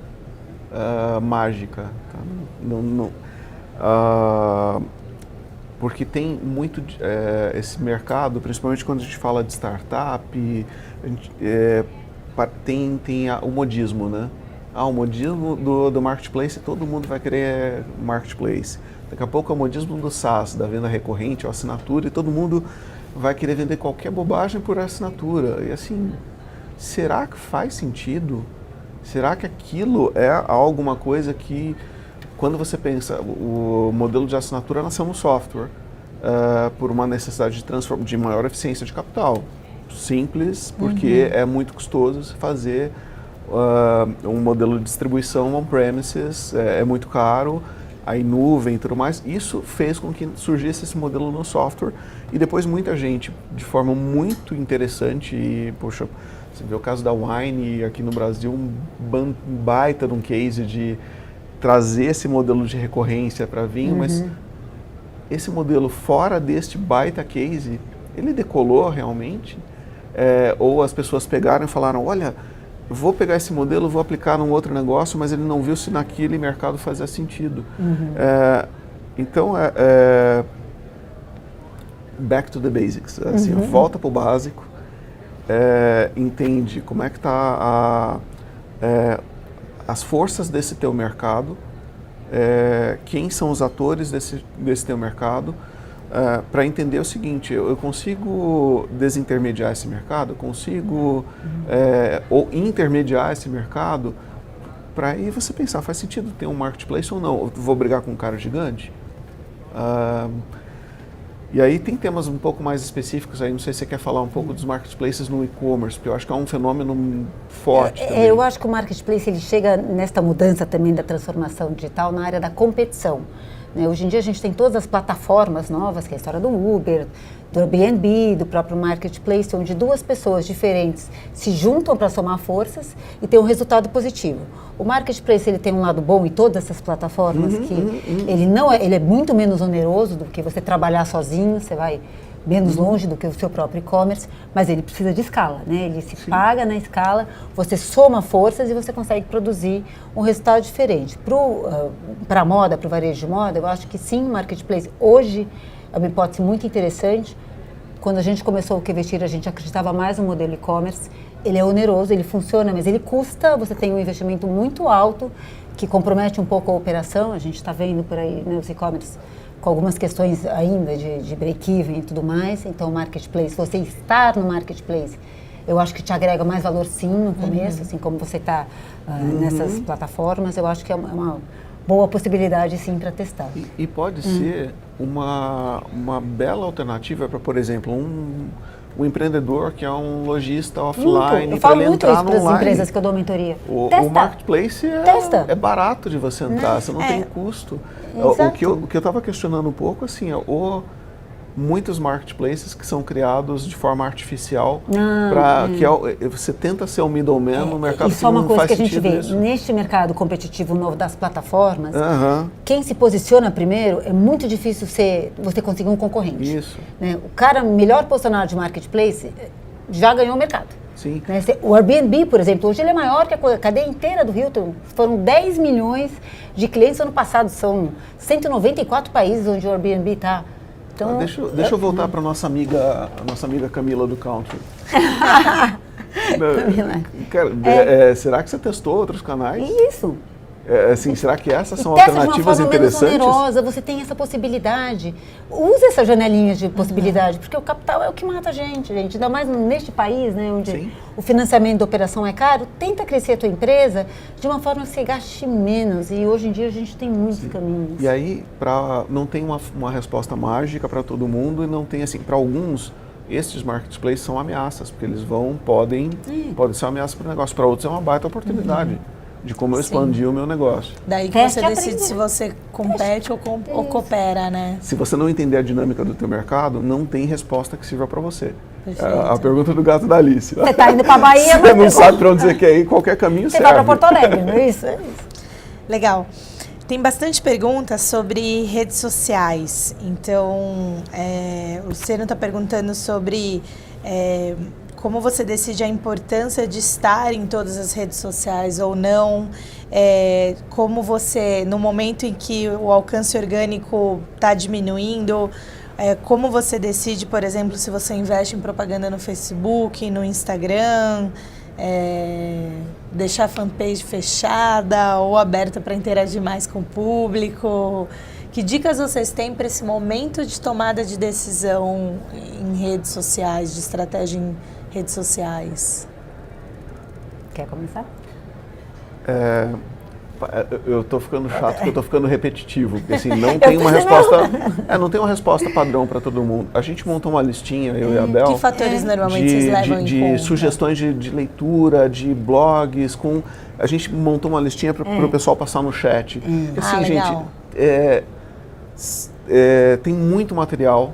mágica, tá? Porque tem muito esse mercado, principalmente quando a gente fala de startup, tem o modismo, né? O modismo do marketplace, todo mundo vai querer marketplace. Daqui a pouco é o modismo do SaaS, da venda recorrente, ou assinatura, e todo mundo vai querer vender qualquer bobagem por assinatura. E assim, será que faz sentido? Será que aquilo é alguma coisa que, quando você pensa, o modelo de assinatura nasceu no software, por uma necessidade de maior eficiência de capital. Simples, porque é muito custoso fazer um modelo de distribuição on-premises, é muito caro, aí nuvem e tudo mais. Isso fez com que surgisse esse modelo no software, e depois muita gente, de forma muito interessante, e, poxa, você vê o caso da Wine aqui no Brasil, um baita de um case de trazer esse modelo de recorrência para vinho, mas esse modelo fora deste baita case, ele decolou realmente? Ou as pessoas pegaram e falaram, olha, eu vou pegar esse modelo, vou aplicar num outro negócio, mas ele não viu se naquele mercado fazia sentido. Então, back to the basics, assim, volta para o básico, entende como é que está as forças desse teu mercado, quem são os atores desse teu mercado, para entender o seguinte, eu consigo desintermediar esse mercado, eu consigo ou intermediar esse mercado, para aí você pensar, faz sentido ter um marketplace ou não? Eu vou brigar com um cara gigante? E aí tem temas um pouco mais específicos aí, não sei se você quer falar um pouco dos marketplaces no e-commerce, porque eu acho que é um fenômeno forte também. Eu acho que o marketplace ele chega nesta mudança também da transformação digital na área da competição. Hoje em dia a gente tem todas as plataformas novas, que é a história do Uber, do Airbnb, do próprio Marketplace, onde duas pessoas diferentes se juntam para somar forças e ter um resultado positivo. O Marketplace ele tem um lado bom em todas essas plataformas, ele é muito menos oneroso do que você trabalhar sozinho, você vai menos longe do que o seu próprio e-commerce, mas ele precisa de escala, né? Ele se paga na escala, você soma forças e você consegue produzir um resultado diferente. Para a moda, para o varejo de moda, eu acho que sim, o marketplace hoje é uma hipótese muito interessante. Quando a gente começou o Que Vestir, a gente acreditava mais no modelo e-commerce. Ele é oneroso, ele funciona, mas ele custa, você tem um investimento muito alto, que compromete um pouco a operação. A gente está vendo por aí, né, os e-commerce com algumas questões ainda de break-even e tudo mais. Então, o marketplace, você estar no marketplace, eu acho que te agrega mais valor sim no começo, assim como você está nessas plataformas, eu acho que é uma boa possibilidade sim para testar. E pode ser uma bela alternativa para, por exemplo, um empreendedor que é um lojista offline. Eu falo muito isso para as online. Empresas que eu dou mentoria. O marketplace é barato de você entrar, você não tem custo. O que eu estava questionando um pouco, assim, muitos marketplaces que são criados de forma artificial para que você tenta ser o middleman no mercado que não faz sentido. Isso é uma coisa que a gente vê isso. Neste mercado competitivo novo das plataformas. Quem se posiciona primeiro é muito difícil você conseguir um concorrente. Isso. Né? O cara melhor posicionado de marketplace já ganhou o mercado. Sim. Né? O Airbnb, por exemplo, hoje ele é maior que a cadeia inteira do Hilton. Foram 10 milhões de clientes ano passado. São 194 países onde o Airbnb está. Então, deixa eu voltar para a nossa amiga Camila do Country. Camila. Será que você testou outros canais? Isso. Assim, será que essas são alternativas interessantes? Menos onerosa, você tem essa possibilidade. Use essas janelinhas de possibilidade, porque o capital é o que mata a gente. Ainda mais neste país, né, onde o financiamento da operação é caro, tenta crescer a tua empresa de uma forma que você gaste menos. E hoje em dia a gente tem muitos caminhos. E aí, não tem uma resposta mágica para todo mundo e não tem assim, para alguns, estes marketplaces são ameaças, porque eles podem ser uma ameaça para o negócio. Para outros é uma baita oportunidade. De como eu expandir o meu negócio. Daí que você decide se você compete ou coopera, né? Se você não entender a dinâmica do teu mercado, não tem resposta que sirva para você. A pergunta do gato da Alice. Você está indo para a Bahia, você não sabe para onde você quer ir, qualquer caminho serve. Você vai para Porto Alegre, não é isso? Legal. Tem bastante perguntas sobre redes sociais. Então, o Luciano está perguntando sobre como você decide a importância de estar em todas as redes sociais ou não, como você, no momento em que o alcance orgânico está diminuindo, como você decide, por exemplo, se você investe em propaganda no Facebook, no Instagram, deixar a fanpage fechada ou aberta para interagir mais com o público. Que dicas vocês têm para esse momento de tomada de decisão em redes sociais, de estratégia em redes sociais? Quer começar? Eu estou ficando chato, porque eu estou ficando repetitivo, porque assim, não tem uma resposta, não tem uma resposta padrão para todo mundo. A gente montou uma listinha, eu e a Bel, que fatores normalmente vocês levam em conta? De sugestões de leitura, de blogs, a gente montou uma listinha para o pessoal passar no chat. Assim, gente, tem muito material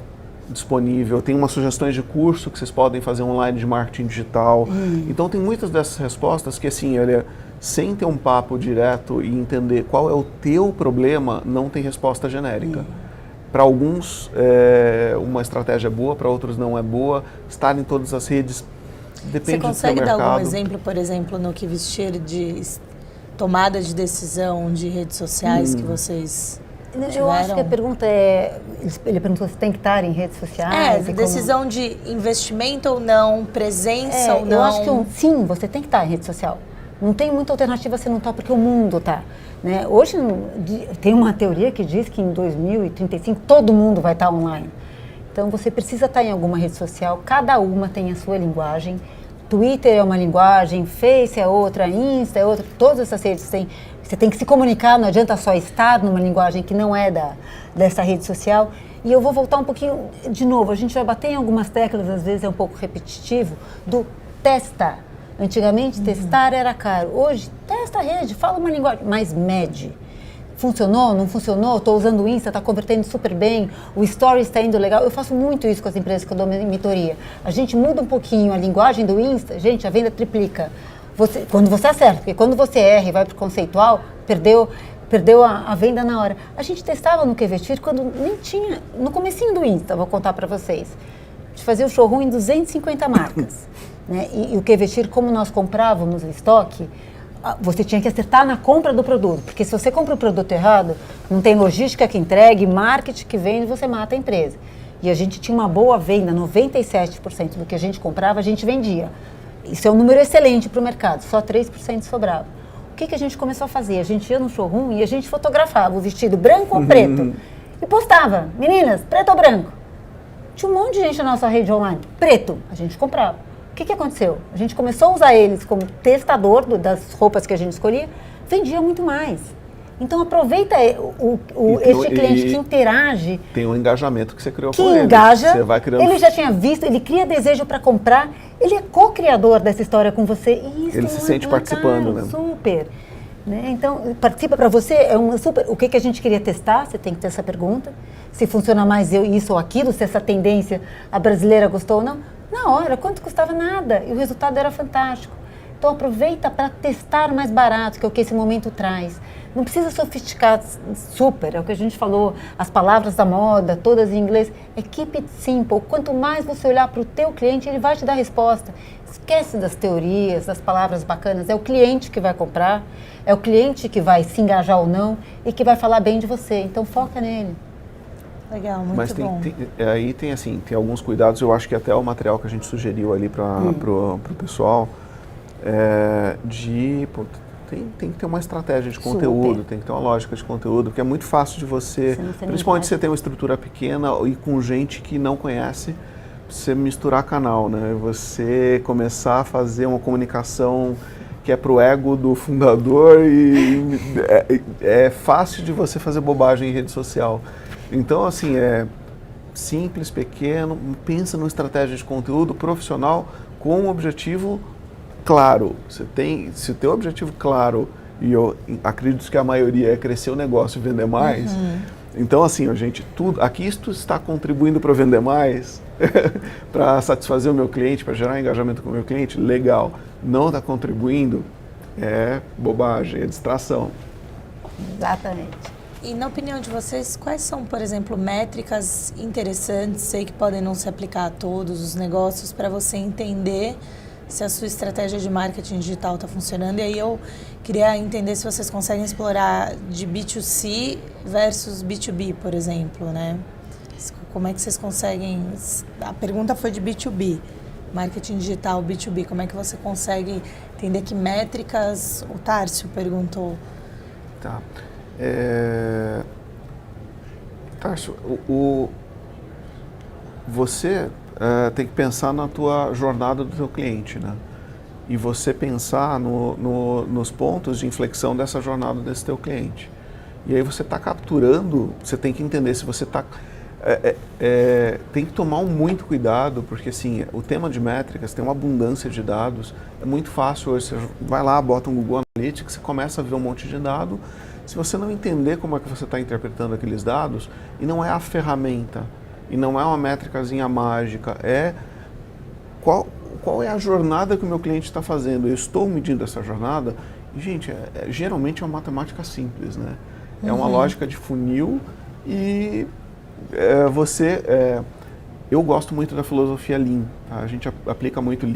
disponível, tem umas sugestões de curso que vocês podem fazer online de marketing digital. Então tem muitas dessas respostas que assim, sem ter um papo direto e entender qual é o teu problema, não tem resposta genérica. Para alguns uma estratégia é boa, para outros não é boa. Estar em todas as redes depende do seu mercado. Você consegue dar algum exemplo, por exemplo, no que vestir de tomada de decisão de redes sociais que vocês... Eu acho que a pergunta ele perguntou se tem que estar em redes sociais. Decisão de investimento ou não, presença ou não. Eu acho que sim, você tem que estar em rede social. Não tem muita alternativa se não está, porque o mundo está. Né? Hoje tem uma teoria que diz que em 2035 todo mundo vai estar online. Então você precisa estar em alguma rede social, cada uma tem a sua linguagem. Twitter é uma linguagem, Face é outra, Insta é outra, todas essas redes têm. Você tem que se comunicar, não adianta só estar numa linguagem que não é dessa rede social. E eu vou voltar um pouquinho de novo, a gente vai bater em algumas teclas, às vezes é um pouco repetitivo, do testar. Antigamente, testar era caro. Hoje, testa a rede, fala uma linguagem, mas mede. Funcionou, não funcionou, estou usando o Insta, está convertendo super bem, o Stories está indo legal. Eu faço muito isso com as empresas que eu dou mentoria. A gente muda um pouquinho a linguagem do Insta, gente, a venda triplica. Quando você acerta, porque quando você erra e vai para o conceitual, perdeu a venda na hora. A gente testava no QVestir quando nem tinha, no comecinho do Insta, vou contar para vocês. A gente fazia o showroom em 250 marcas. Né? E o QVestir, como nós comprávamos o estoque, você tinha que acertar na compra do produto, porque se você compra o produto errado, não tem logística que entregue, marketing que vende, você mata a empresa. E a gente tinha uma boa venda, 97% do que a gente comprava, a gente vendia. Isso é um número excelente para o mercado, só 3% sobrava. O que a gente começou a fazer? A gente ia no showroom e a gente fotografava o vestido branco ou preto e postava, meninas, preto ou branco? Tinha um monte de gente na nossa rede online, preto, a gente comprava. O que aconteceu? A gente começou a usar eles como testador das roupas que a gente escolhia, vendia muito mais. Então aproveita este cliente que interage. Tem um engajamento que você criou que com ele. Engaja, você vai criando... ele já tinha visto, ele cria desejo para comprar, ele é co-criador dessa história com você. E isso ele se sente participando, né? Super. Né? Então, participa para você, é uma super... O que a gente queria testar? Você tem que ter essa pergunta. Se funciona mais isso ou aquilo, se essa tendência a brasileira gostou ou não. Na hora, quanto custava? Nada. E o resultado era fantástico. Então, aproveita para testar mais barato, que é o que esse momento traz. Não precisa sofisticar super, é o que a gente falou, as palavras da moda, todas em inglês. É keep it simple. Quanto mais você olhar para o teu cliente, ele vai te dar resposta. Esquece das teorias, das palavras bacanas. É o cliente que vai comprar, é o cliente que vai se engajar ou não e que vai falar bem de você. Então, foca nele. Legal, muito Mas bom. Aí tem assim, tem alguns cuidados, eu acho que até o material que a gente sugeriu ali para o pessoal, tem que ter uma estratégia de conteúdo, Super. tem que ter uma lógica de conteúdo, porque é muito fácil de você, principalmente se você tem uma estrutura pequena e com gente que não conhece, você misturar canal, né? Você começar a fazer uma comunicação que é pro ego do fundador e é fácil de você fazer bobagem em rede social. Então, assim, é simples, pequeno, pensa numa estratégia de conteúdo profissional com um objetivo claro. Se o teu objetivo claro, e eu acredito que a maioria é crescer o negócio e vender mais, então, assim, aqui isto está contribuindo para vender mais, para satisfazer o meu cliente, para gerar engajamento com o meu cliente, legal. Não está contribuindo, é bobagem, é distração. Exatamente. E na opinião de vocês, quais são, por exemplo, métricas interessantes, sei que podem não se aplicar a todos os negócios, para você entender se a sua estratégia de marketing digital está funcionando? E aí eu queria entender se vocês conseguem explorar de B2C versus B2B, por exemplo, né? Como é que vocês conseguem... A pergunta foi de B2B, marketing digital B2B. Como é que você consegue entender que métricas... O Tárcio perguntou. Tá. Tárcio, você tem que pensar na tua jornada do teu cliente, né? E você pensar nos pontos de inflexão dessa jornada desse teu cliente. E aí você está capturando, você tem que entender se você está... tem que tomar muito cuidado, porque assim, o tema de métricas tem uma abundância de dados, é muito fácil hoje, você vai lá, bota um Google Analytics, você começa a ver um monte de dado. Se você não entender como é que você está interpretando aqueles dados, e não é a ferramenta, e não é uma métricazinha mágica, é qual é a jornada que o meu cliente está fazendo. Eu estou medindo essa jornada, e gente, geralmente é uma matemática simples, né? É uma lógica de funil e eu gosto muito da filosofia Lean, tá? A gente aplica muito o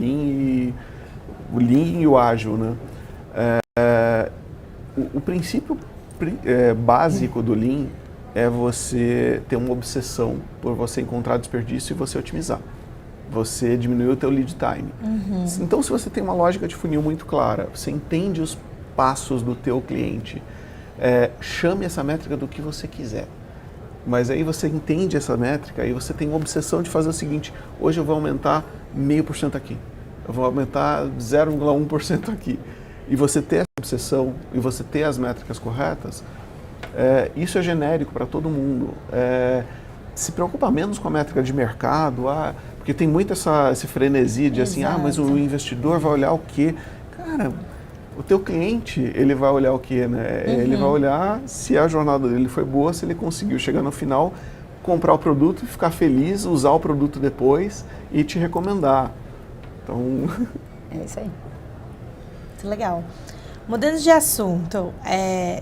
Lean e o ágil, né? O princípio básico do Lean é você ter uma obsessão por você encontrar desperdício e você otimizar. Você diminuir o teu lead time. Então, se você tem uma lógica de funil muito clara, você entende os passos do teu cliente, chame essa métrica do que você quiser. Mas aí você entende essa métrica e você tem uma obsessão de fazer o seguinte: hoje eu vou aumentar 0,5% aqui, eu vou aumentar 0,1% aqui. E você ter essa obsessão e você ter as métricas corretas, isso é genérico para todo mundo. Se preocupa menos com a métrica de mercado, porque tem muito esse frenesi de assim, mas o investidor vai olhar o quê? Cara, o teu cliente, ele vai olhar o quê, né? Ele vai olhar se a jornada dele foi boa, se ele conseguiu chegar no final, comprar o produto e ficar feliz, usar o produto depois e te recomendar. Então... É isso aí. Muito legal. Mudando de assunto,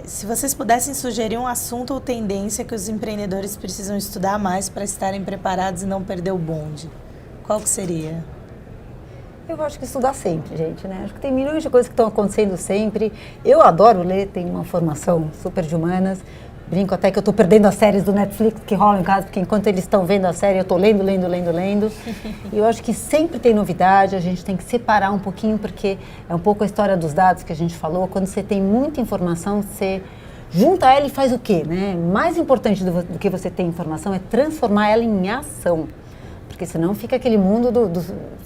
se vocês pudessem sugerir um assunto ou tendência que os empreendedores precisam estudar mais para estarem preparados e não perder o bonde, qual que seria? Eu acho que estudar sempre, gente, né? Acho que tem milhões de coisas que estão acontecendo sempre. Eu adoro ler, tenho uma formação super de humanas. Brinco até que eu estou perdendo as séries do Netflix que rolam em casa, porque enquanto eles estão vendo a série, eu estou lendo. E eu acho que sempre tem novidade, a gente tem que separar um pouquinho, porque é um pouco a história dos dados que a gente falou. Quando você tem muita informação, você junta ela e faz o quê, né? Mais importante do que você ter informação é transformar ela em ação. Porque senão fica aquele mundo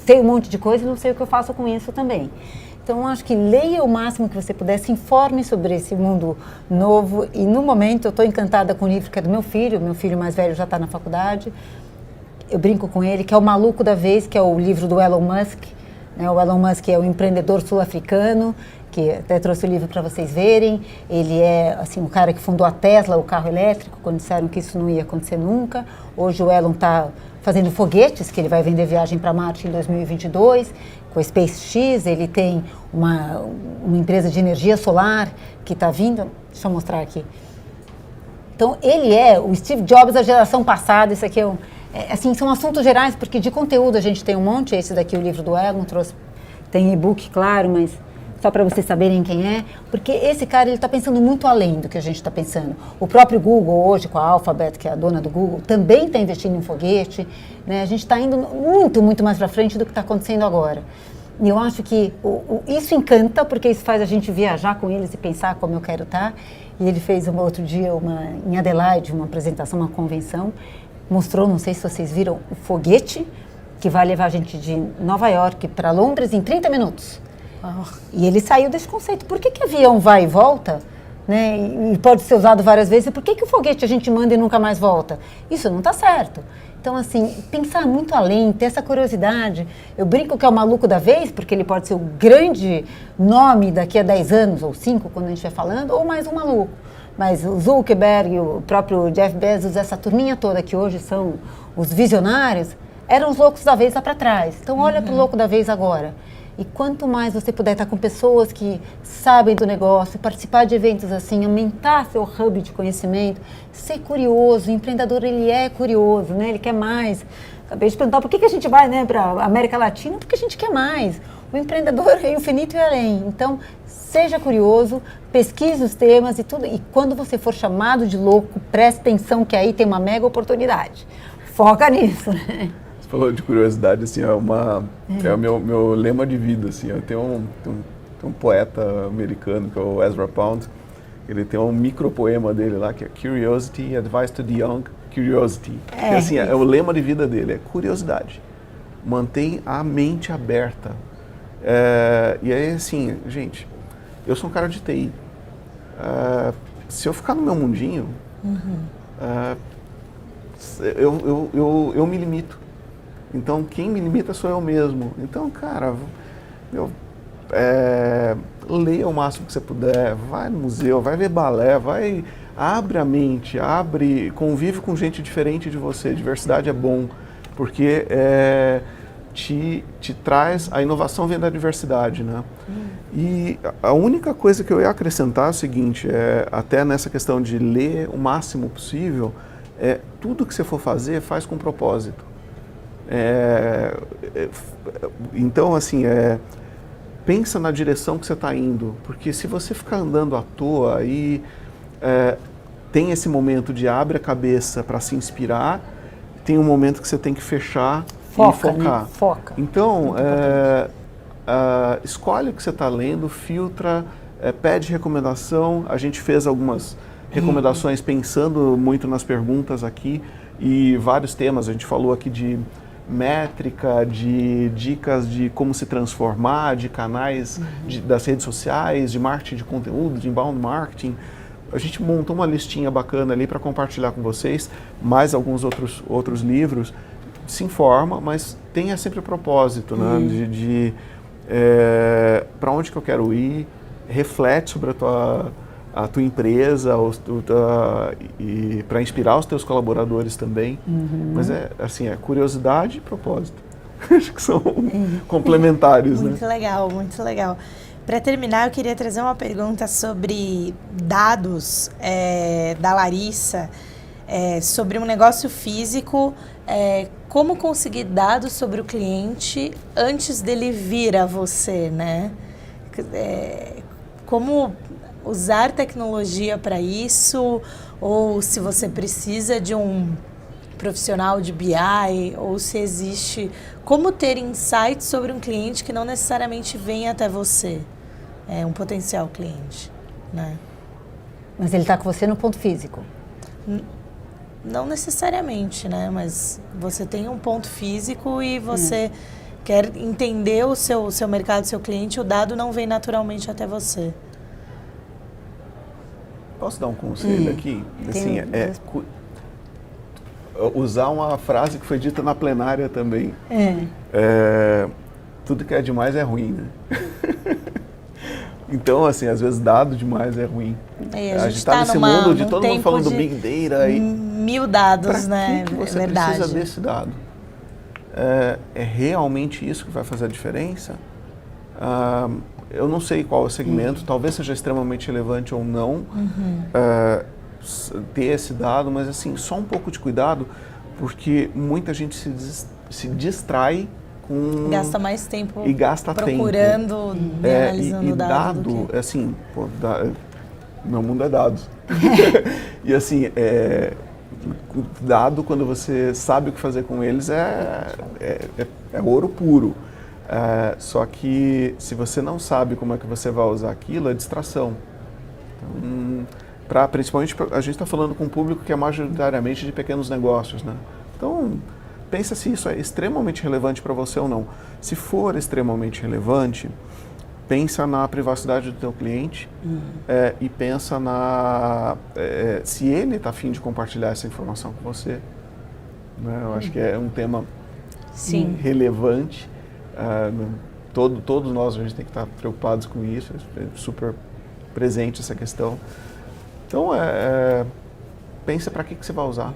sei um monte de coisa e não sei o que eu faço com isso também. Então, acho que leia o máximo que você puder, se informe sobre esse mundo novo. E, no momento, eu estou encantada com o livro que é do meu filho mais velho já está na faculdade. Eu brinco com ele, que é o maluco da vez, que é o livro do Elon Musk, né? O Elon Musk é um empreendedor sul-africano, que até trouxe o livro para vocês verem. Ele é assim, o cara que fundou a Tesla, o carro elétrico, quando disseram que isso não ia acontecer nunca. Hoje o Elon está fazendo foguetes, que ele vai vender viagem para Marte em 2022. Com a SpaceX, ele tem uma empresa de energia solar que está vindo. Deixa eu mostrar aqui. Então, ele é o Steve Jobs da geração passada. Isso aqui assim, são assuntos gerais, porque de conteúdo a gente tem um monte. Esse daqui, o livro do Elon, tem e-book, claro, mas só para vocês saberem quem é. Porque esse cara, ele está pensando muito além do que a gente está pensando. O próprio Google, hoje, com a Alphabet, que é a dona do Google, também está investindo em foguete, né? A gente está indo muito, muito mais para frente do que está acontecendo agora. E eu acho que isso encanta, porque isso faz a gente viajar com eles e pensar como eu quero estar. E ele fez outro dia, em Adelaide, uma apresentação, uma convenção, mostrou, não sei se vocês viram, o foguete que vai levar a gente de Nova York para Londres em 30 minutos. E ele saiu desse conceito. Por que avião vai e volta, né, e pode ser usado várias vezes? E por que o foguete a gente manda e nunca mais volta? Isso não está certo. Então, assim, pensar muito além, ter essa curiosidade. Eu brinco que é o maluco da vez, porque ele pode ser o grande nome daqui a 10 anos, ou 5, quando a gente estiver falando, ou mais um maluco. Mas o Zuckerberg, o próprio Jeff Bezos, essa turminha toda que hoje são os visionários, eram os loucos da vez lá para trás. Então, olha para o louco da vez agora. E quanto mais você puder estar com pessoas que sabem do negócio, participar de eventos assim, aumentar seu hub de conhecimento, ser curioso. O empreendedor, ele é curioso, né? Ele quer mais. Acabei de perguntar por que a gente vai, né, para a América Latina, porque a gente quer mais. O empreendedor é infinito e além. Então, seja curioso, pesquise os temas e tudo. E quando você for chamado de louco, preste atenção que aí tem uma mega oportunidade. Foca nisso, né? Você falou de curiosidade, assim, é o meu lema de vida, assim. Eu tenho um poeta americano, que é o Ezra Pound. Ele tem um micropoema dele lá, que é Curiosity, Advice to the Young, Curiosity. E, assim, é o lema de vida dele, é curiosidade. Mantém a mente aberta. E aí, assim, gente, eu sou um cara de TI. Se eu ficar no meu mundinho, eu me limito. Então, quem me limita sou eu mesmo. Então, cara, leia o máximo que você puder, vai no museu, vai ver balé, abre a mente, convive com gente diferente de você. Diversidade é bom, porque te traz, a inovação vem da diversidade, né? E a única coisa que eu ia acrescentar é o seguinte, até nessa questão de ler o máximo possível, tudo que você for fazer, faz com propósito. Então, assim, pensa na direção que você está indo, porque se você ficar andando à toa, aí tem esse momento de abre a cabeça para se inspirar, tem um momento que você tem que fechar e focar. Né? Foca. Então, escolhe o que você está lendo, filtra, pede recomendação. A gente fez algumas recomendações pensando muito nas perguntas aqui e vários temas. A gente falou aqui de métrica, de dicas de como se transformar, de canais das redes sociais, de marketing de conteúdo, de inbound marketing. A gente montou uma listinha bacana ali para compartilhar com vocês, mais alguns outros livros. Se informa, mas tenha sempre o propósito, né? De para onde que eu quero ir, reflete sobre a tua empresa e para inspirar os teus colaboradores também. Mas assim, curiosidade e propósito. Acho que são complementares, muito, né? Legal, muito legal. Para terminar, eu queria trazer uma pergunta sobre dados da Larissa, sobre um negócio físico, como conseguir dados sobre o cliente antes dele vir a você, né? Como usar tecnologia para isso, ou se você precisa de um profissional de BI, ou se existe... Como ter insights sobre um cliente que não necessariamente vem até você, um potencial cliente, né? Mas ele está com você no ponto físico? Não necessariamente, né? Mas você tem um ponto físico e você quer entender o seu mercado, o seu cliente, o dado não vem naturalmente até você. Posso dar um conselho aqui? Assim, usar uma frase que foi dita na plenária também. tudo que é demais é ruim, né? Então, assim, às vezes dado demais é ruim. A gente está nesse mundo de todo mundo falando do Big Data. E 1000 dados, né? Para que você precisa desse dado? É realmente isso que vai fazer a diferença? Eu não sei qual é o segmento, talvez seja extremamente relevante ou não ter esse dado, mas assim, só um pouco de cuidado, porque muita gente se distrai gasta mais tempo e gasta procurando, analisando dado. Assim, meu mundo é dados. E assim, dado, quando você sabe o que fazer com eles, é ouro puro. Só que se você não sabe como é que você vai usar aquilo, é distração. Então, principalmente, a gente está falando com um público que é majoritariamente de pequenos negócios, né? Então, pensa se isso é extremamente relevante para você ou não. Se for extremamente relevante, pensa na privacidade do teu cliente e pensa se ele está a fim de compartilhar essa informação com você. Né? Eu acho que é um tema relevante. Todos nós a gente tem que estar preocupados com isso, é super presente essa questão. Então, pensa para que você vai usar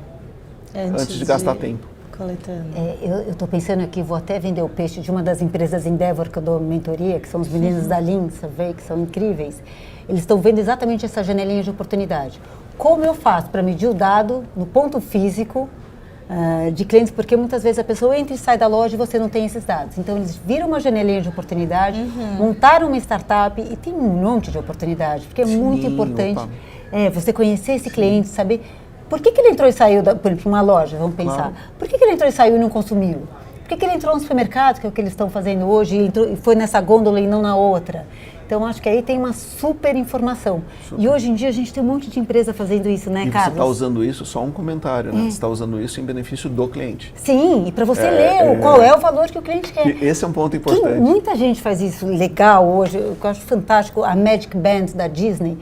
antes de gastar tempo. Coletando. Eu estou pensando aqui, vou até vender o peixe de uma das empresas Endeavor que eu dou mentoria, que são os meninos da Lean Survey, que são incríveis. Eles estão vendo exatamente essa janelinha de oportunidade. Como eu faço para medir o dado no ponto físico de clientes, porque muitas vezes a pessoa entra e sai da loja e você não tem esses dados. Então, eles viram uma janelinha de oportunidade, montaram uma startup e tem um monte de oportunidade, porque é muito importante você conhecer esse cliente, saber por que ele entrou e saiu, por exemplo, uma loja, vamos pensar. Claro. Por que ele entrou e saiu e não consumiu? Por que ele entrou no supermercado, que é o que eles estão fazendo hoje, e foi nessa gôndola e não na outra? Então, acho que aí tem uma super informação. Super. E hoje em dia a gente tem um monte de empresa fazendo isso, né, Carlos? E você está usando isso, só um comentário, né? Você está usando isso em benefício do cliente. Sim, e para você ler qual é o valor que o cliente quer. Esse é um ponto importante. Muita gente faz isso legal hoje, eu acho fantástico. A Magic Band da Disney,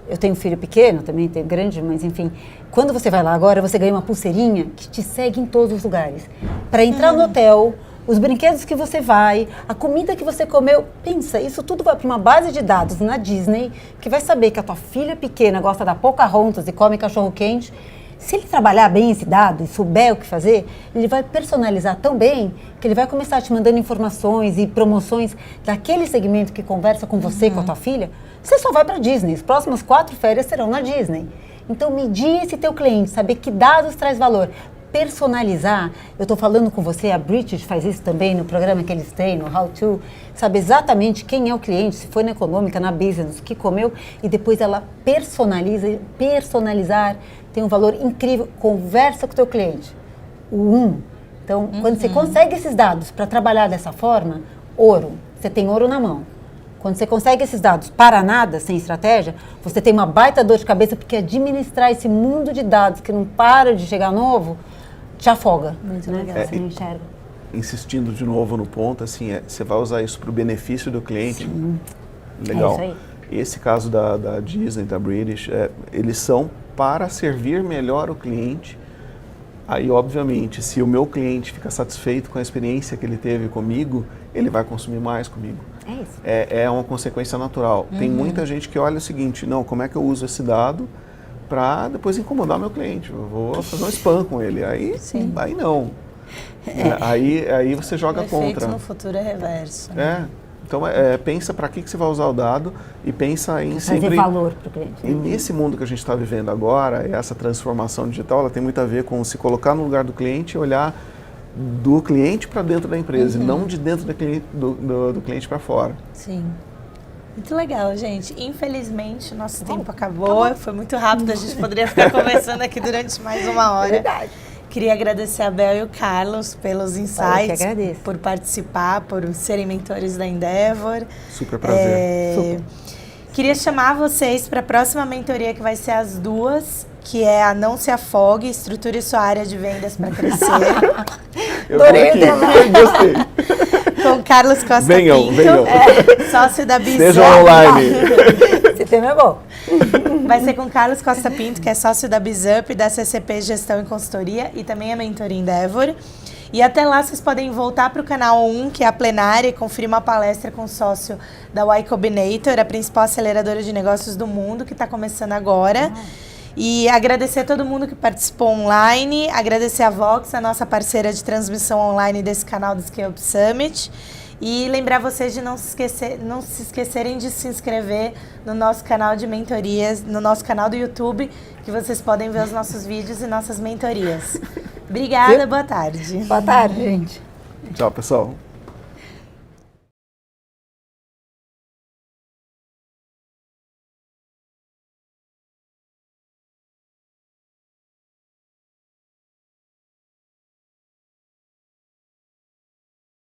eu tenho um filho pequeno, também tenho grande, mas enfim. Quando você vai lá agora, você ganha uma pulseirinha que te segue em todos os lugares. Para entrar no hotel, os brinquedos que você vai, a comida que você comeu. Pensa, isso tudo vai para uma base de dados na Disney, que vai saber que a tua filha pequena gosta da Pocahontas e come cachorro-quente. Se ele trabalhar bem esse dado e souber o que fazer, ele vai personalizar tão bem que ele vai começar te mandando informações e promoções daquele segmento que conversa com você, com a tua filha. Você só vai para a Disney. As próximas 4 férias serão na Disney. Então, medir esse teu cliente, saber que dados traz valor. Personalizar, eu estou falando com você, a British faz isso também no programa que eles têm, no How To, sabe exatamente quem é o cliente, se foi na econômica, na business, o que comeu, e depois ela personaliza. Personalizar tem um valor incrível, conversa com o teu cliente. Então, quando você consegue esses dados para trabalhar dessa forma, ouro, você tem ouro na mão. Quando você consegue esses dados para nada, sem estratégia, você tem uma baita dor de cabeça, porque administrar esse mundo de dados que não para de chegar novo, te afoga. Muito legal. Você não enxerga. Insistindo de novo no ponto, assim, você vai usar isso para o benefício do cliente. Sim. Legal. É isso aí. Esse caso da Disney, da British, eles são para servir melhor o cliente. Aí, obviamente, se o meu cliente fica satisfeito com a experiência que ele teve comigo, ele vai consumir mais comigo. É isso. É uma consequência natural. Tem muita gente que olha o seguinte, não, como é que eu uso esse dado para depois incomodar meu cliente? Eu vou fazer um spam com ele. Aí não. Aí você joga contra. O efeito no futuro é reverso. Então, pensa para que você vai usar o dado e pensa em trazer sempre... valor para o cliente. E nesse mundo que a gente está vivendo agora, essa transformação digital, ela tem muito a ver com se colocar no lugar do cliente e olhar do cliente para dentro da empresa, e não de dentro do cliente para fora. Sim. Muito legal, gente. Infelizmente, nosso tempo acabou. Foi muito rápido, a gente poderia ficar conversando aqui durante mais 1 hora. Verdade. Queria agradecer a Bel e o Carlos pelos insights, eu que agradeço. por participar, por serem mentores da Endeavor. Super prazer. Super. Queria chamar vocês para a próxima mentoria, que vai ser às 2, que é a Não Se Afogue, estruture sua área de vendas para crescer. Eu gostei. Com Carlos Costa Venham. Pinto, sócio da Bizup. Sejam online. Esse tema é bom. Vai ser com Carlos Costa Pinto, que é sócio da Bizup, da CCP Gestão e Consultoria, e também a mentoria Endeavor. E até lá vocês podem voltar para o canal 1, que é a plenária, e conferir uma palestra com o sócio da Y Combinator, a principal aceleradora de negócios do mundo, que está começando agora. E agradecer a todo mundo que participou online, agradecer a Vox, a nossa parceira de transmissão online desse canal do Scale Up Summit. E lembrar vocês de não se esquecerem de se inscrever no nosso canal de mentorias, no nosso canal do YouTube, que vocês podem ver os nossos vídeos e nossas mentorias. Obrigada, boa tarde. Boa tarde, gente. Tchau, pessoal.